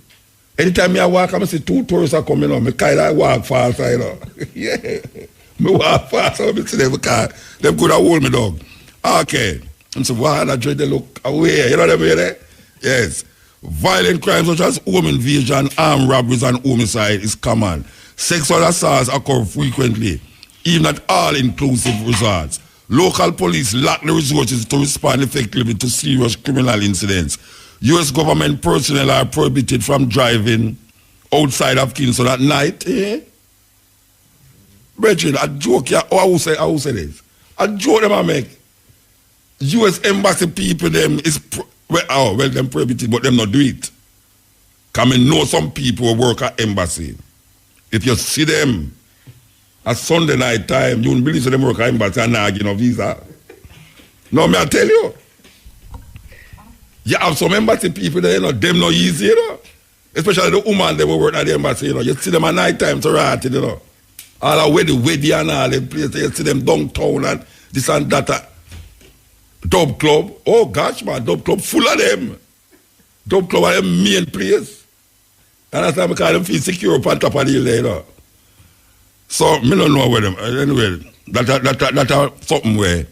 Anytime I walk, I see 2 tourists are coming on. I kind of walk fast, you know. Yeah. I walk fast, so I see them because them could have hold me down. Okay. And so, why I try to look away? You know what I mean? Yes. Violent crimes such as home invasion, armed robberies, and homicide is common. Sexual assaults occur frequently, even at all-inclusive resorts. Local police lack the resources to respond effectively to serious criminal incidents. U.S. government personnel are prohibited from driving outside of Kingston at night. Brethren, a joke here. I will say this. A joke them I make. U.S. embassy people, them is, them prohibited, but them not do it. Because I know some people who work at embassy. If you see them at Sunday night time, you won't believe them work at embassy and not getting a visa. No, may I tell you? You have some embassy people there, you know, them not easy, you know. Especially the woman they will work at the embassy, you know. You see them at night time to rot, you know. All the way the wedding and all them places, you see them downtown and this and that. Dub club, oh gosh man, dub club full of them. Dub club are the main place. And that's why I call them feel secure up on top of the hill there, you know. So, me don't know where them, anyway, that something where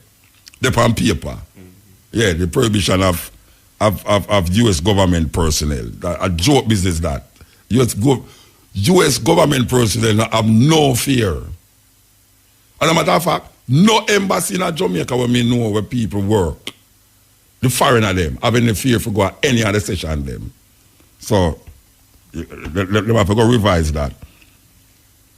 they're on paper. Yeah, the prohibition of U.S. government personnel. A joke business that. U.S. government personnel have no fear. As a matter of fact, no embassy in Jamaica where me know where people work. The foreigner them having the fear for go at any other session them. So, they have to go revise that.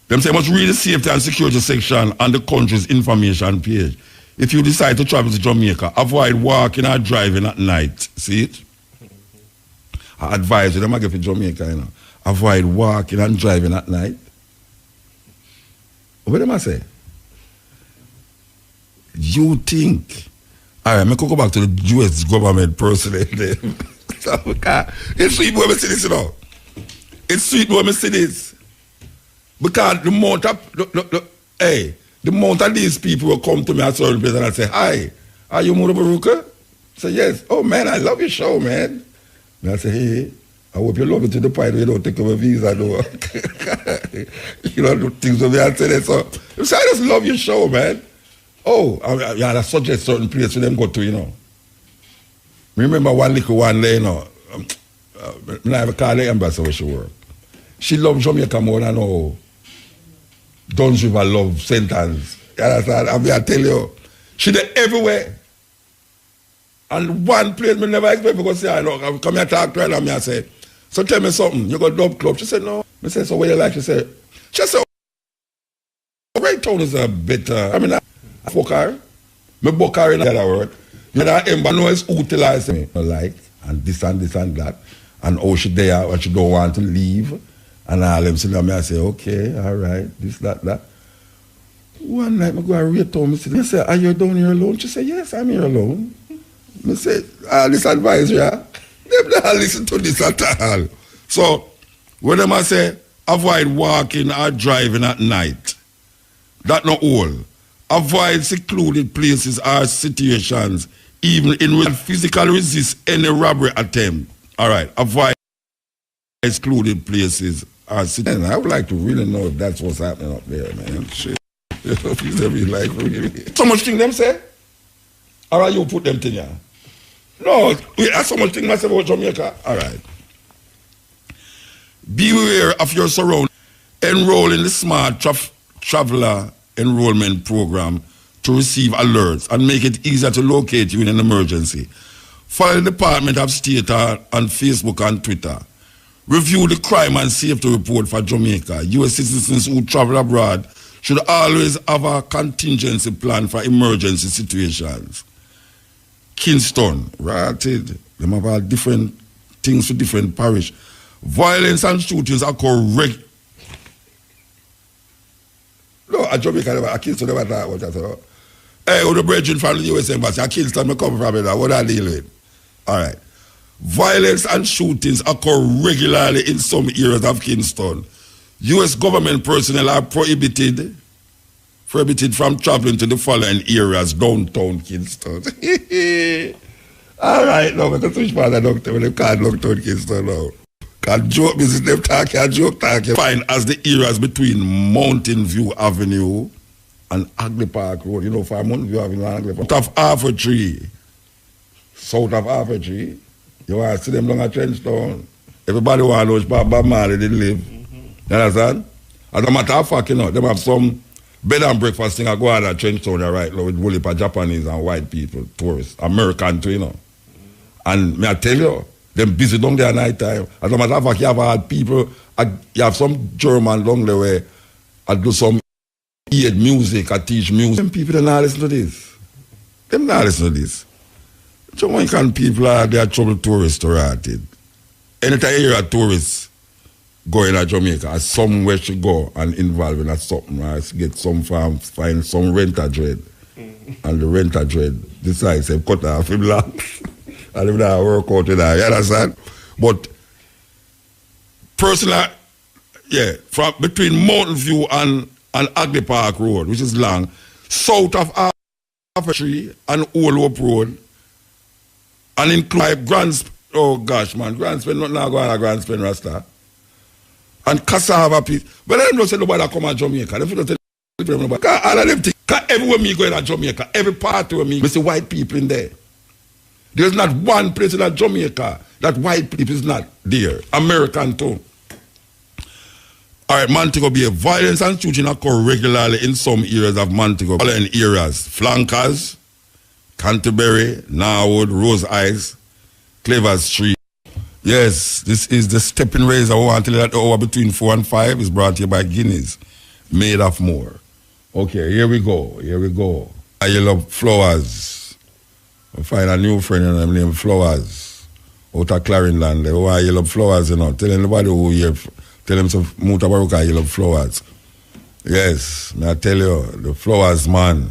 Them say must read the safety and security section on the country's information page. If you decide to travel to Jamaica, avoid walking or driving at night. See it? I advise you, them I give you Jamaica, you know. Avoid walking and driving at night. What do I say? You think. All right, I'm going to go back to the U.S. government personnel there. It's sweet when I see this, you know. It's sweet when I see this. Because the amount of, the amount of these people will come to me at certain place and I say, hi, are you Mutabaruka? I say, yes. Oh, man, I love your show, man. And I say, hey, I hope you love it to the point where you don't take over visa, though. You know, the things of me, I say that. So, I say, I just love your show, man. Oh, I suggest certain place for them go to, you know. Remember one little one there, you know. I have a call the embassy where she work. She loves Jamaica more than all. Duns River love sentence. You understand? I tell you, she there everywhere. And one place me never expect to go see her. I come here talk to her and I say, so tell me something. You got dub club? She said, no. I said, so what you like? She said, Right Town is a better. I mean, I fuck her. Me book her in the other word. You know, embassy knows utilize me. Like, and this and this and that. And how she there, what she don't want to leave. And all them sitting me, I say, okay, all right, this, that. One night, I go and Ray Town, I say, are you down here alone? She said, yes, I'm here alone. I say, this advice, yeah? Them not listen to this at all. So, when them I say, avoid walking or driving at night, that not all. Avoid secluded places or situations, even in which physically resist any robbery attempt. All right, avoid excluded places or situations. I would like to really know if that's what's happening up there, man. Shit. Like, really. So much thing them say? Or you put them thing here? No, that's so much thing myself about Jamaica. All right. Beware of your surroundings. Enroll in the Smart Traveler Enrollment Program to receive alerts and make it easier to locate you in an emergency. Follow the Department of State on Facebook and Twitter. Review the crime and safety report for Jamaica. U.S. citizens who travel abroad should always have a contingency plan for emergency situations. Kingston, rated. Them have all different things for different parish. Violence and shootings occur No, at Jamaica, I Kingston never that what I said. Hey, with the brethren from the US Embassy, I Kingston me come from it. What I deal with? All right. Violence and shootings occur regularly in some areas of Kingston. U.S. government personnel are prohibited from traveling to the following areas, downtown Kingston. All right, now, because which part of downtown, they call downtown Kingston now. Can joke business, them talking, joke talking. Fine as the areas between Mountain View Avenue and Hagley Park Road. You know, for Mountain View Avenue and Hagley Park. South of Half a Tree, you want to see them down at Trenchtown. Everybody want to know which part Bob Marley did live. You understand? As a matter of fact, you know, them have some bed and breakfast thing I go out at Trenchtown right now with whole heap of Japanese and white people, tourists, American too, you know. And may I tell you, them busy down there at night time. As a matter of fact, you have had people, you have some German down there where I do some music, I teach music. Them people they not listen to this. Them not listen to this. Jamaican people they are trouble tourists oriented. Anytime you hear a tourist going to Jamaica, somewhere should go and involve in something, right? Get some farm, find some renter dread. And the renter dread decides to cut off him long. And if that work out in that, you understand? But personally, yeah, from between Mountain View and Hagley Park Road, which is long, south of Half a Tree and Old Hope Road, and include oh gosh, man, Grandspen, not now going to Grandspen Rasta. And Cassava piece. But I don't say nobody come to Jamaica. If you don't tell nobody, all of them things, everywhere me going to Jamaica, every part where me, I see white people in there. There's not one place in Jamaica that white people is not there. American too. All right, Montego Bay. Violence and shooting occur regularly in some areas of Montego. Following areas: Flankers, Canterbury, Norwood, Rose Ice, Clever Street. Yes, this is the stepping razor. I want to tell you that the hour between 4 and 5 is brought to you by Guinness, made of more. Okay, here we go. I love flowers. I find a new friend and I'm named Flowers out of Clarendon. They want yellow flowers, you know. Tell anybody who here, tell them some Mutabaruka yellow flowers. Yes, I tell you, the Flowers man.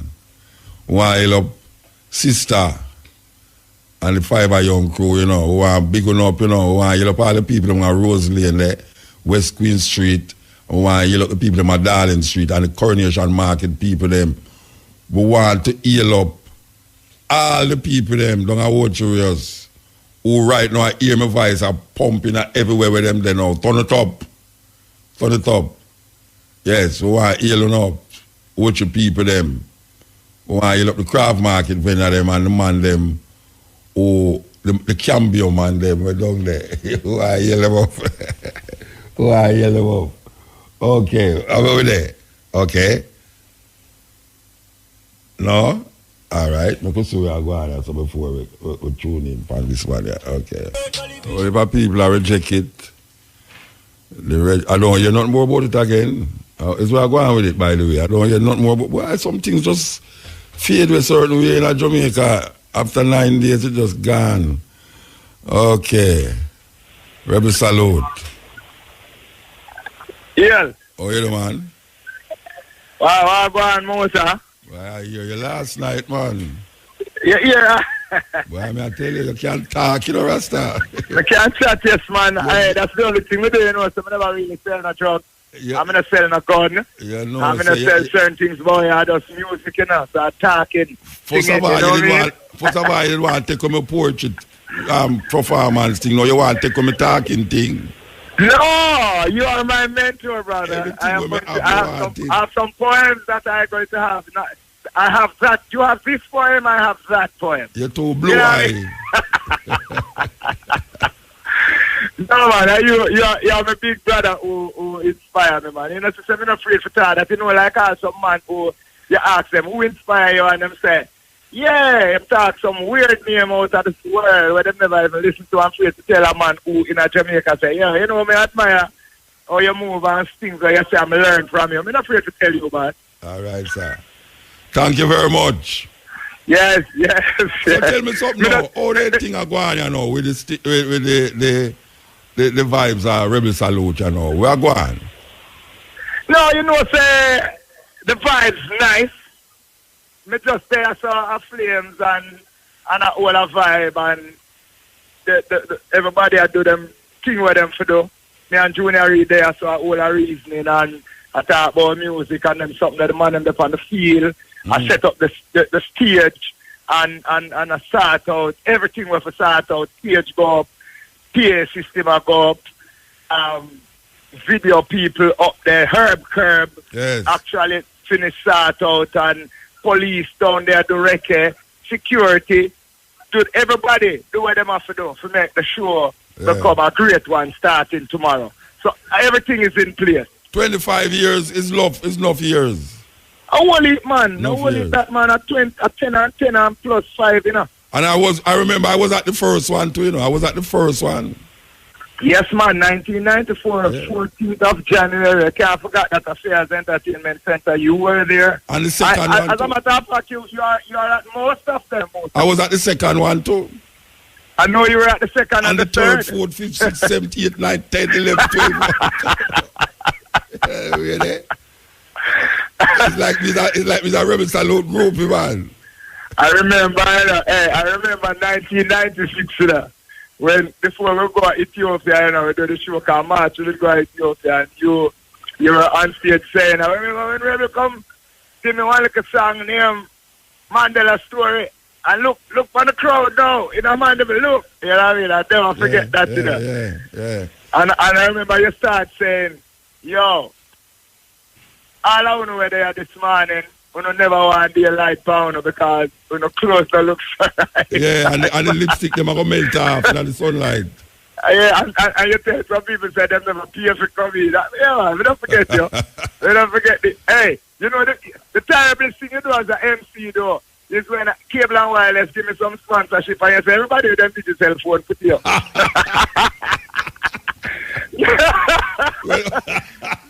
Want yellow sister and the Fiber Young crew, you know, who want big one up, you know, who want yellow up all the people who are Rose Lane there, West Queen Street, who want yellow up the people who are Darling Street and the Coronation Market people them. We want to heal up all the people them down at Watchers who right now I hear my voice are pumping everywhere with them they now. Turn it up. Yes, we want to heal up. Watch your people them. We want to heal up the craft market vendor them and the man them who the Cambio man them we down there. We want to heal them up. Okay, I'm over there. Okay. No? All right, I can see where I go on so before we tune in on this one. Yeah. Okay. So if people are reject it, I don't hear nothing more about it again. It's where I go on with it, by the way. I don't hear nothing more about why some things just fade with certain way in Jamaica. After 9 days, it just gone. Okay. Rebel salute. Yes. Oh, you know, man? Wow, go on, Musa. Well, I hear you last night, man. Yeah. Well, I tell you, you can't talk, you know, Rasta. I can't chat, yes, man. Yeah. That's the only thing we do, you know, so I never really sell a drug. Yeah. I'm going to sell a gun. Yeah, no, I'm going to sell certain things, boy. I just music, you know, so I'm talking. First of all, you didn't want to take on a portrait performance thing. No, you want to take on a talking thing. No, you are my mentor, brother. I have some poems that I'm going to have. I have that. You have this poem, I have that poem. You're too blue-eyed. No, man, you're my big brother who inspire me, man. You know, so I'm not afraid to talk that, you know, like I some man who, you ask them, who inspire you, and them say, yeah, you talk some weird name out of this world where they never even listen to. I'm afraid to tell a man who in a Jamaica say, yeah, you know, me admire how you move and things where you say I'm learn from you. I'm not afraid to tell you, man. All right, sir. Thank you very much. Yes. So tell me something now. How the thing are going, you know, with the vibes are Rebel Salute, you know. Where are going? No, you know, say the vibes nice. Me just say I saw a flames and a whole a vibe and the everybody I do them thing with them for do. me and Junior read there, so I all a reasoning and I talk about music and then something that the man them up on the field. I set up the stage and I sort out everything with a sort out. Stage go up, PA system I go up, video people up there, herb curb, actually finish sort out, and police down there do recce, security, do everybody do what them have to do to make the show become a great one starting tomorrow. So everything is in place. 25 years is enough years. I want it, man. I want it, that man at 10 and plus 5, you know. And I remember I was at the first one too, you know. I was at the first one. Yes, man. 1994, 14th of January. I can't forget that Affairs Entertainment Center. You were there. And the second one as a matter of fact, you are at most of them. I was at the second one too. I know you were at the second and the third, fourth, fifth, sixth, seventh, eighth, ninth, 10th, 11th, 12th. Really? It's like me a rebel salute group, man. I remember 1996, you know, when before we go to Ethiopia, you know, we do the show called March, we go to Ethiopia, and you were on stage saying, I remember when Rebel come, give me one little song named Mandela Story, and look for the crowd now, you know, Mandela, look, you know what I mean? I never forget that, you know. Yeah. And I remember you start saying, yo, all I know where they are this morning, we don't never want to be a light pounder because we don't close the looks right. Yeah, and the lipstick them are going to melt off in the sunlight. Yeah, and you tell some people say them never pay for coming. Yeah, man, we don't forget you. We don't forget hey, you know, the terrible thing you do as an MC though is when Cable and Wireless give me some sponsorship and you say everybody with them digital phone put you.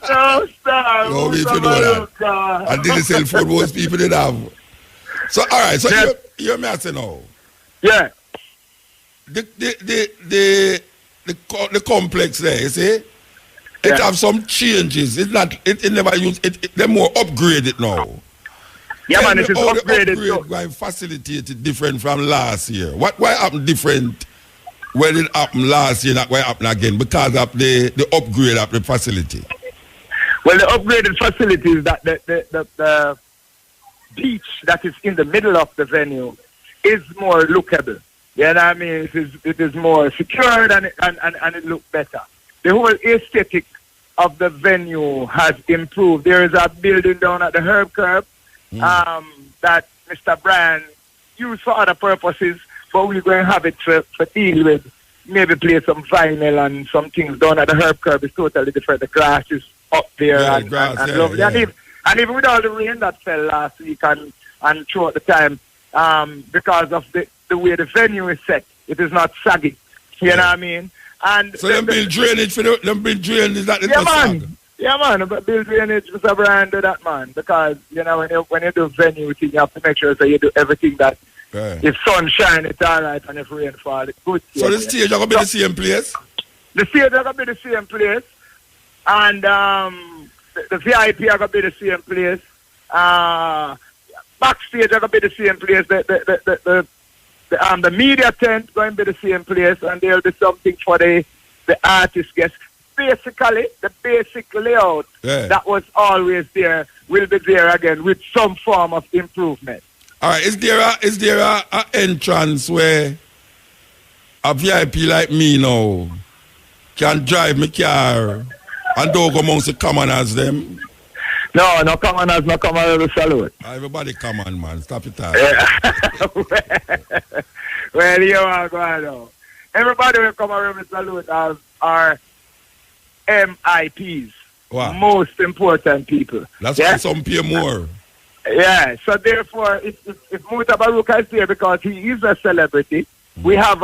No, sir. No, we should know that. And this is cell phone most people did have. So, all right. So, you're me asking now. Yeah. The complex there, you see? It have some changes. It's not. It never used. They're more upgraded now. Yeah, man. It is upgraded. The upgrade going facilitated different from last year. Why happened different? When it happened last year, not why it happened again? Because of the upgrade of the facility. Well, the upgraded facility is that the beach that is in the middle of the venue is more lookable. You know what I mean? It is more secured and it looks better. The whole aesthetic of the venue has improved. There is a building down at the Herb Curb that Mr. Brand used for other purposes, but we're going to have it for deal with. Maybe play some vinyl and some things down at the Herb Curb is totally different. The grass is up there and lovely. Yeah. And even with all the rain that fell last week and throughout the time, because of the way the venue is set, it is not saggy. You know what I mean? And so them build drainage for them build drainage, is that Yeah, man, but build drainage, Mr. Brian, do that, man. Because, you know, when you do venue thing, you have to make sure that you do everything that if sunshine, it's all right, and if rain fall, it's good. So the stage is going to be the same place? The stage is going to be the same place. And the VIP are going to be the same place. Backstage are going to be the same place. The media tent going to be the same place. And there'll be something for the artist guests. Basically, the basic layout that was always there will be there again with some form of improvement. All right, is there a entrance where a VIP like me now can drive my car and don't go amongst the commoners them? No commoners, no commoners salute. Everybody common, man. Stop it out. Well, you are going now. Everybody will come around with salute as our MIPs. Wow. Most important people. That's why some pay more. Yeah, so therefore, if Mutabaruka is there because he is a celebrity, we have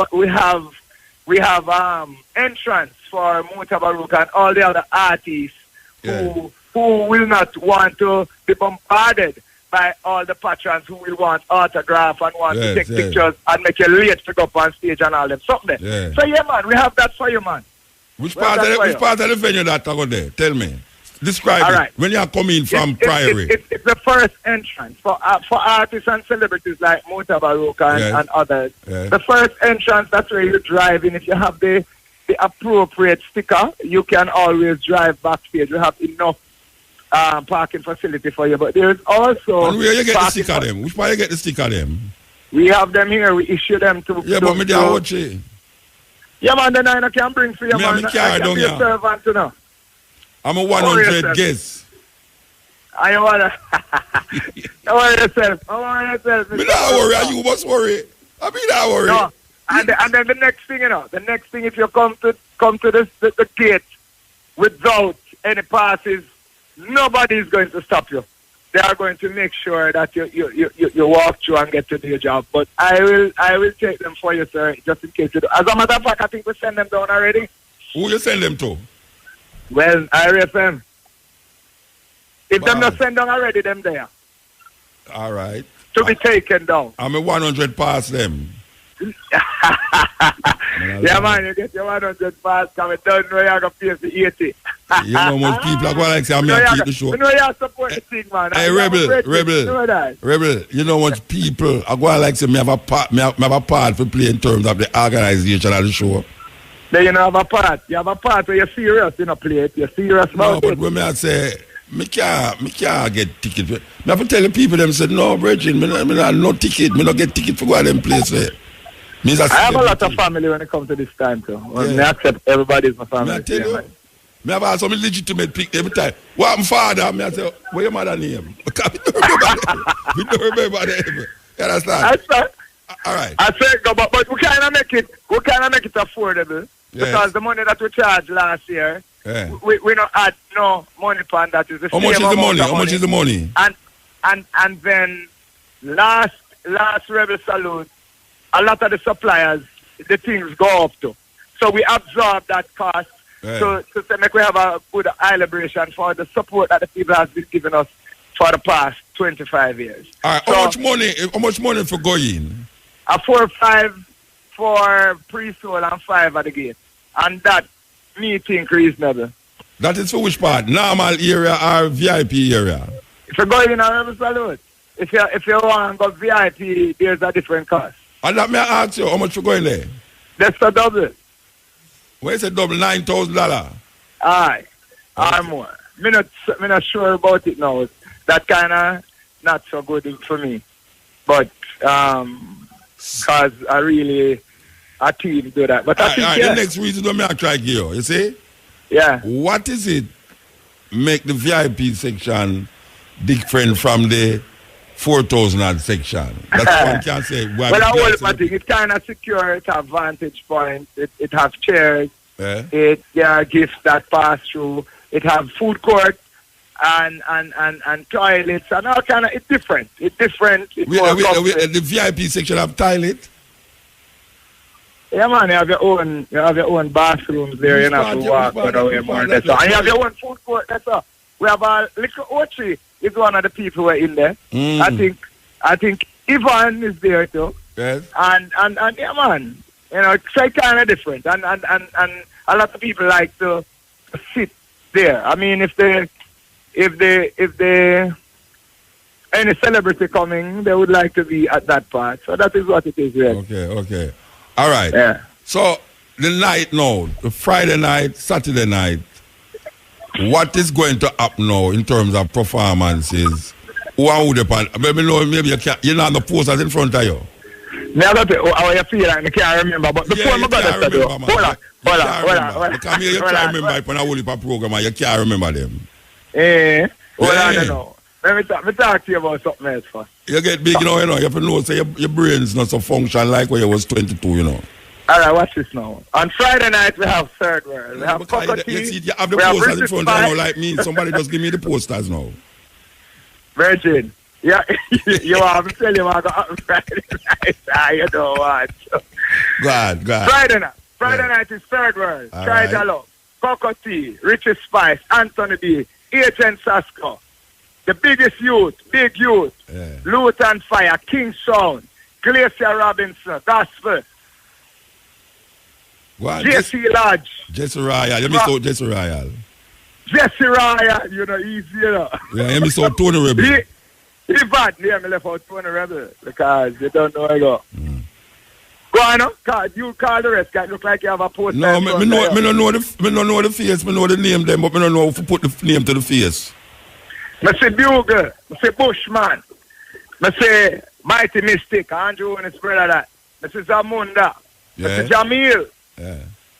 entrance for Mutabaruka and all the other artists who will not want to be bombarded by all the patrons who will want autograph and want to take pictures and make you late to go up on stage and all them something. Yeah. So yeah, man, we have that for you, man. Which part of the venue that I go there? Tell me. Describe all it. right. When you are coming from Priory. It's the first entrance for artists and celebrities like Mutabaruka and others. Yes. The first entrance, that's where you drive in. If you have the the appropriate sticker, you can always drive backstage. We have enough parking facility for you. But there's also... And where you get the sticker them? Which part you get the sticker them? We have them here. We issue them to... Yeah, but me there watch it. Yeah, man, then I can bring for you, Me man. I can be a servant, you know. I'm a 100 guest. I want to... Don't worry yourself. Don't worry yourself. Me not worry. You must worry. I mean, not worry. No. And then the next thing, you know, if you come to the gate without any passes, nobody is going to stop you. They are going to make sure that you walk through and get to do your job. But I will take them for you, sir, just in case you do. As a matter of fact, I think we send them down already. Who you send them to? Well, RFM. If them not send down already, them there. All right. To be taken down. I'm a 100 pass them. Yeah, man, you get your 100 pass, come and don't know you're going to pay for 80. You know, most people are going to say, I'm going to keep the show. You know, you support the thing, man. Hey, Rebel, you know much people are going to like say, me have a part for play in terms of the organization of the show. Then you know have a part. You have a part where you're serious, you know, play it. You're serious about it. No, but when I say, me can't get ticket. Me have to tell the people, them say, no, Virgin, me not no ticket. Me not get ticket for go to them place there. I have a lot of family when it comes to this time, too. I accept everybody is my family. I tell you, I have also legitimate pick every time. What my father? I say, what your mother name? Because we don't remember them. You understand? All right. I say, but we kind of make it affordable because the money that we charged last year, we don't add no money on that. Is the How much is the money? How much is the money? And then last Rebel Salute, a lot of the suppliers, the things go up to. So we absorb that cost to say make we have a good celebration for the support that the people have been giving us for the past 25 years. All right. So, how much money for going? 4 or 5 for pre-sold and 5 at the gate. And that me think reasonable. That is for which part? Normal area or VIP area? If you go in a Rebel Salute, if you want to go VIP, there's a different cost. And that may I ask you, how much for going there? That's a double. When you say double, $9,000? Aye. Or more. Me not sure about it now. That kind of not so good for me. But, because a team do that. But I think, the next reason that I try to give you see? Yeah. What is it make the VIP section different from the 4,000 section? That's what one can say. Well, I think it kind of secure. It have vantage points. It have chairs. It gifts that pass through. It have food court and toilets and all kind of. It's different. It's different. The VIP section have toilet. Yeah, man. You have your own bathrooms there. You have to walk away more. And you have your own food court. That's all. We have a little Ochi. Is one of the people who are in there. I think Ivan is there too. Yes. And yeah, man. You know, it's kind of different. And a lot of people like to sit there. I mean, if any celebrity coming, they would like to be at that part. So that is what it is, really. Okay. All right. Yeah. So the night now, the Friday night, Saturday night, what is going to happen now in terms of performances? Maybe you can't, you're not the posters in front of you. I got to, how you feel like I can't remember, but before I got to do, hold on. Because you can't remember when I hold up a program and you can't remember them. Hold on, no. Let me talk to you about something else first. You get big, you know, you have to know, so your brain's not so function like when you was 22, you know. All right, watch this now. On Friday night, we have Third World. We have Cocoa you have the posters in front of you now, like me. Somebody just give me the posters now. Virgin, yeah, you want to tell you what on Friday night. You don't want to. Go ahead. Friday night is Third World. Try it along. Cocoa Tea, Richie Spice, Anthony B, Agent Sasko, the biggest youth, big youth, Loot and Fire, King Sound, Glacier Robinson, Gospel. Jesse Lodge. Jesse Royal. You miss out Jesse Royal. Jesse Royal, you know, easy, you know. Yeah, you miss out Tony Rebel. He bad, me left out Tony Rebel because you don't know I go. Go on, no? You call the rest. It look like you have a post. No, me don't know the face. Me know the name them, but me don't know how to put the name to the face. Me say Bugle. Me say Bushman. Me say Mighty Mystic. Andrew and his brother that. Me say Zamunda. Me say Jamil.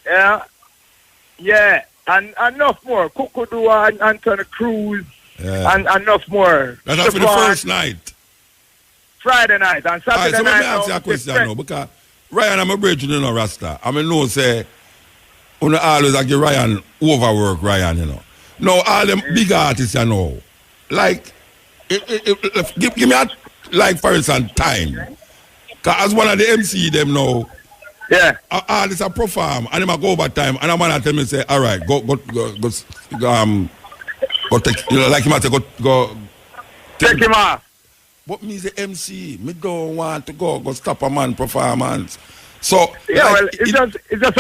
Yeah. And enough more. Kukudu and Anthony Cruz. Yeah. And enough more. That's for the first night. Friday night and Saturday so night. Let me ask you a question now, because Ryan, I'm a bridge, you know, Rasta. I mean, no, say, you know, always I give Ryan overwork, Ryan, you know. Now, all them big artists, you know, like, give me a, like, for instance, time. Because as one of the MC, them now, artists are perform, and them go over time, and I'm going to tell me, say, all right, go take, you know, like you might say, go take him off. But me the MC, me don't want to go stop a man performance. So it's just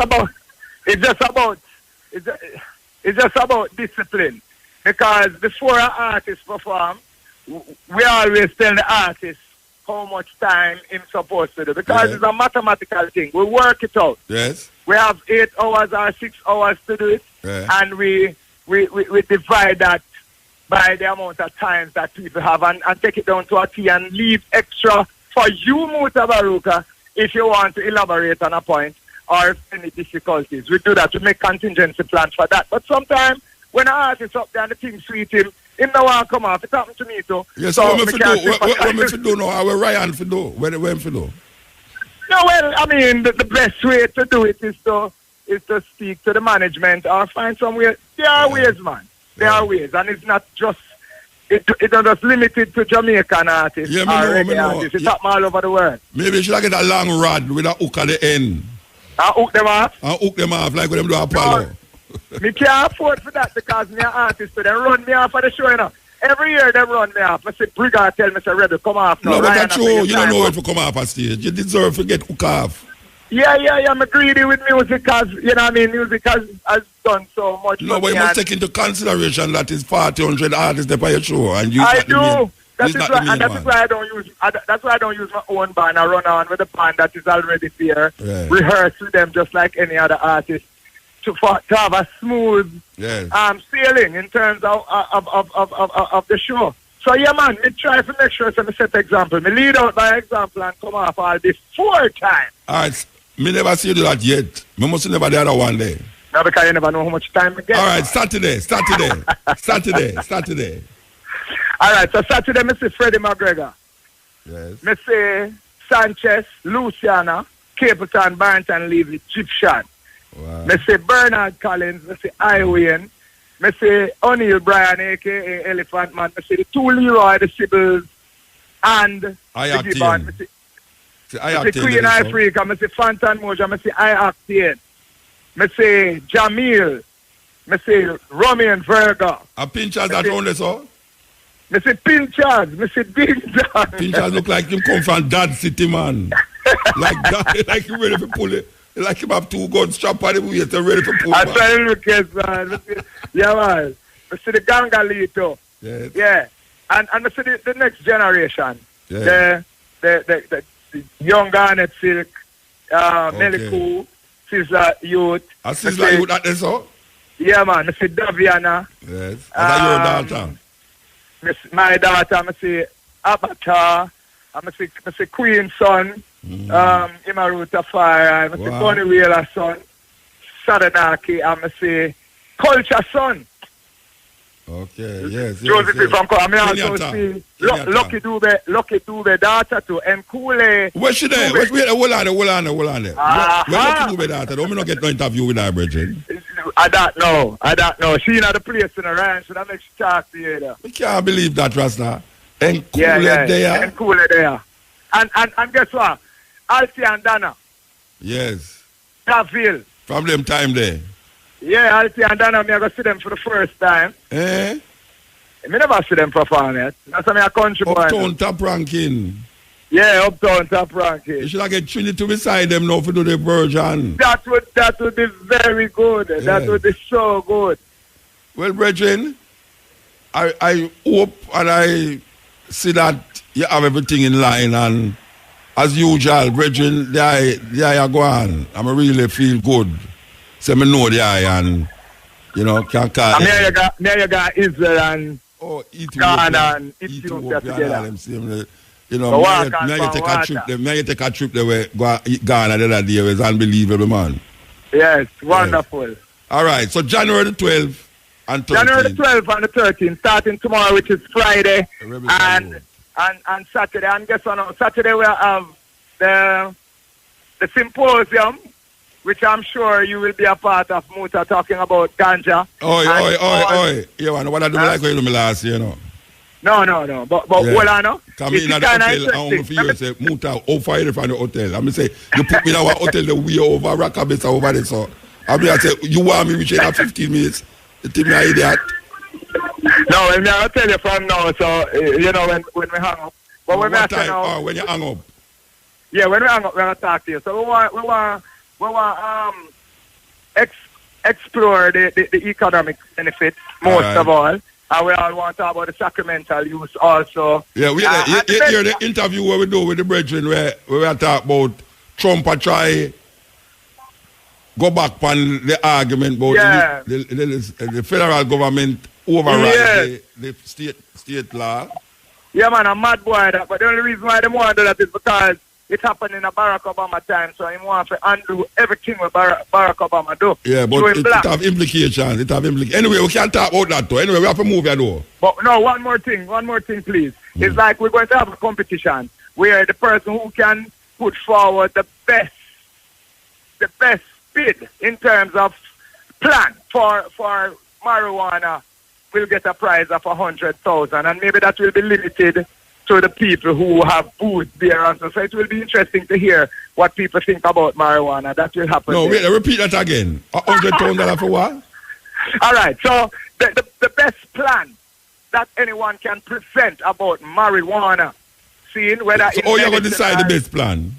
about discipline. Because before an artist perform, we always tell the artist how much time he's supposed to do. Because it's a mathematical thing. We work it out. Yes. We have 8 hours or 6 hours to do it, and we divide that by the amount of times that people have and take it down to a T and leave extra for you, Mutabaruka, if you want to elaborate on a point or any difficulties. We do that. We make contingency plans for that. But sometimes when an artist up there and the thing sweet him don't want to come off. It happened to me too. Yes, so what me to do now? How Ryan to do? When to do? No, well, I mean, the best way to do it is to speak to the management or find some way. There are ways, man. There are ways, and it's not just it's not just limited to Jamaican artists. Yeah, me know. Artists. It's up all over the world. Maybe you should get a long rod with a hook at the end. And hook them off? And hook them off like when them do Apollo. Me can't afford for that because me an artist, so they run me off of the show, you know. Every year they run me off. I say, Brigard tell me, say, Rebel, come off now. No, but that's true. You don't know if you come off a stage. You deserve to get hook off. Yeah, I'm greedy with music because, you know what I mean, music has done so much. No, but you must take into consideration that is 400 artists there by your show. And you I do. That's why I don't use my own band. I run on with a band that is already there. Yeah. Rehearse with them just like any other artist to have a smooth sailing in terms of the show. So yeah, man, me try to make sure I set example. Me lead out by example and come off all this 4 times. All right. Me never see you do that yet. Me must never the other one day. No, because you never know how much time we get. All right, Saturday. All right, so Saturday, me see Freddie McGregor. Yes. Me see Sanchez, Luciana, Capleton, Barrington, Levy, Egyptian. Wow. Me see Bernard Collins, me see Iwayne, me see O'Neal Bryan, a.k.a. Elephant Man, me see the 2 Leroy, the Sibbles, and the Gibbon. Me see Queen Africa, me see Fantan Moja, me see I-Octane, me see Jamil, me see Romy and Virga. A Pinchers that only so? Me see Pinchers, me see Ding Dong. Pinchers look like him come from Dad City, man. Like that, like he ready to pull it. Like him have 2 guns strapped on him, they're ready to pull it. I try to look at man. Yeah, man. Me see the Gangalito. Yes. Yeah. And me see the next generation. Yeah. The young Garnet Silk, Meliku, Sizzla Youth. A Sizzla Youth, that is so? Yeah, man. I see Daviana. Yes. That's your daughter. My daughter, I see Avatar. I see Queen's son, Imaruta Fire. I see Bonnie Wheeler's son, Sadanaki. I see Culture son. Okay, yes. Joseph from I mean, also see Lucky Dube daughter too, and Kool-Aid. Where's she there? Hold on there. Where Lucky Dube daughter? Don't not get no interview with her, Bridget. I don't know. She not the place in the ranch, so that makes you talk to you there. I can't believe that, Rasta. And Kool-Aid there. And Kool-Aid there. And guess what? Alfie and Dana. Yes. Daville. From them time there. Yeah, Alfie and Dana, me I go see them for the first time. Eh? Me never see them perform yet. That's why me a country boy. Uptown Top Ranking. Yeah, Uptown Top Ranking. You should have get Trinity beside them now to do the version. That would be very good. Yes. That would be so good. Well, brethren, I hope and I see that you have everything in line and as usual, brethren, the eye go on. I really feel good. So me know the eye and, you know, can call and there you got Israel and Ghana and Ethiopia together. You know, me take a trip there where Ghana the other day was unbelievable, man. Yes, wonderful. Yes. All right, so January the 12th and 13th. January the 12th and the 13th, starting tomorrow, which is Friday, and Saturday. And guess what? On Saturday we have the symposium, which I'm sure you will be a part of, Muta, talking about ganja. Oi. You know what I do like when you do me last year, you know? No. But hold on, no? Come in at the hotel, I want for you to say, Muta, how far you from the hotel? I'm say, you put me in our hotel the way over, Rockabissa over there, so. I say, you want me reach in 15 minutes? You think me an idiot? No, I'll tell you from now, so, you know, when we hang up. But when when you hang up? Yeah, when we hang up, we're going to talk to you. So we want explore the economic benefits, most of all. And we all want to talk about the sacramental use also. Yeah, you hear the interview where we do with the brethren where we talk about Trump try go back on the argument about the federal government override the state law. Yeah, man, I'm mad boy that. But the only reason why they want to do that is because it happened in a Barack Obama time, so he want to undo everything what Barack Obama do. Yeah, but it have implications. Anyway, we can't talk about that though. Anyway, we have to move here though. But no, one more thing, please. It's like we're going to have a competition where the person who can put forward the best bid in terms of plan for marijuana will get a prize of 100,000, and maybe that will be limited to the people who have booths there also. So it will be interesting to hear what people think about marijuana. That will happen. No, wait, repeat that again. $100,000 for what? All right. So the best plan that anyone can present about marijuana, seeing whether so you're going to decide the best plan?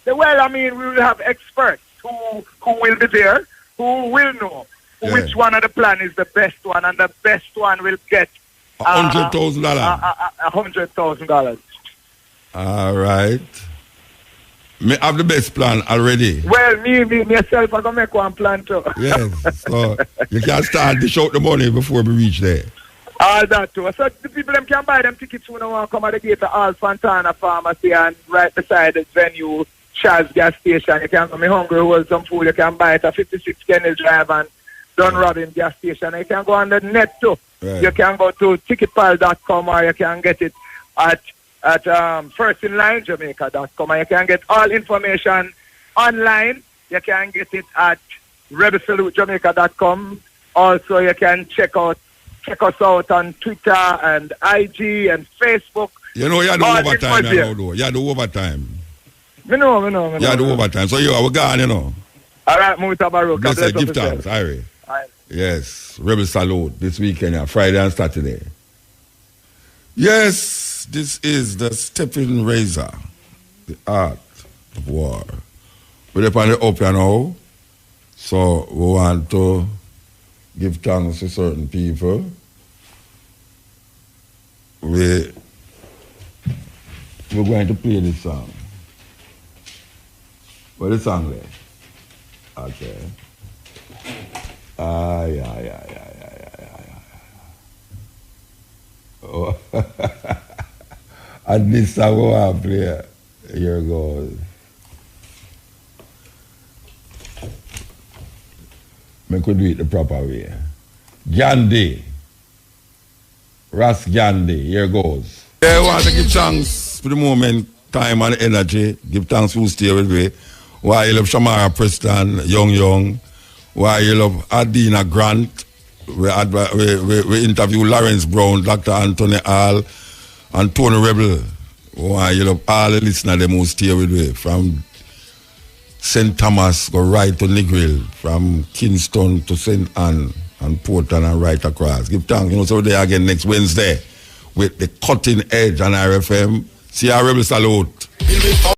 Well, I mean, we will have experts who will be there, who will know which one of the plan is the best one, and the best one will get $100,000. $100,000. All right. Me have the best plan already. Well, myself, I'm going to make one plan too. Yes, so you can start to show the money before we reach there. All that too. So the people them can buy them tickets when they want to come at the gate of All Fontana Pharmacy and right beside the venue, Charles gas station. You can come hungry, hold some food, you can buy it at 56 Kennel Drive and Dunrobin gas station. You can go on the net too. Right. You can go to ticketpal.com or you can get it at firstinlinejamaica.com, and you can get all information online. You can get it at rebelsalutejamaica.com. Also, you can check us out on Twitter and IG and Facebook. You know, you had the overtime now, though. You had the overtime. Me know. You had the overtime. So we're gone, you know. All right, Mutabaruka. Bless give thanks, Irie. Yes, Rebel Salute this weekend, Friday and Saturday. Yes, this is the Stepping Razor, the art of war. We're up on the up now, so we want to give thanks to certain people. We're going to play this song. What is the song there? Okay. Yeah. Oh. And this song we want to play. Here goes. I could do it the proper way. Gandhi. Ras Gandhi. Here goes. I want to give thanks for the moment, time and energy. Give thanks for who stay with me. Why you love Shamara Preston, Young. Why you love Adina Grant. We interview Lawrence Brown, Dr. Anthony Hall, and Tony Rebel. Why you love all the listeners them who stay with me. From St. Thomas go right to Negril, from Kingston to St. Anne and Portland and right across. Give thanks. So we're there again next Wednesday with the cutting edge on RFM. See our Rebel Salute.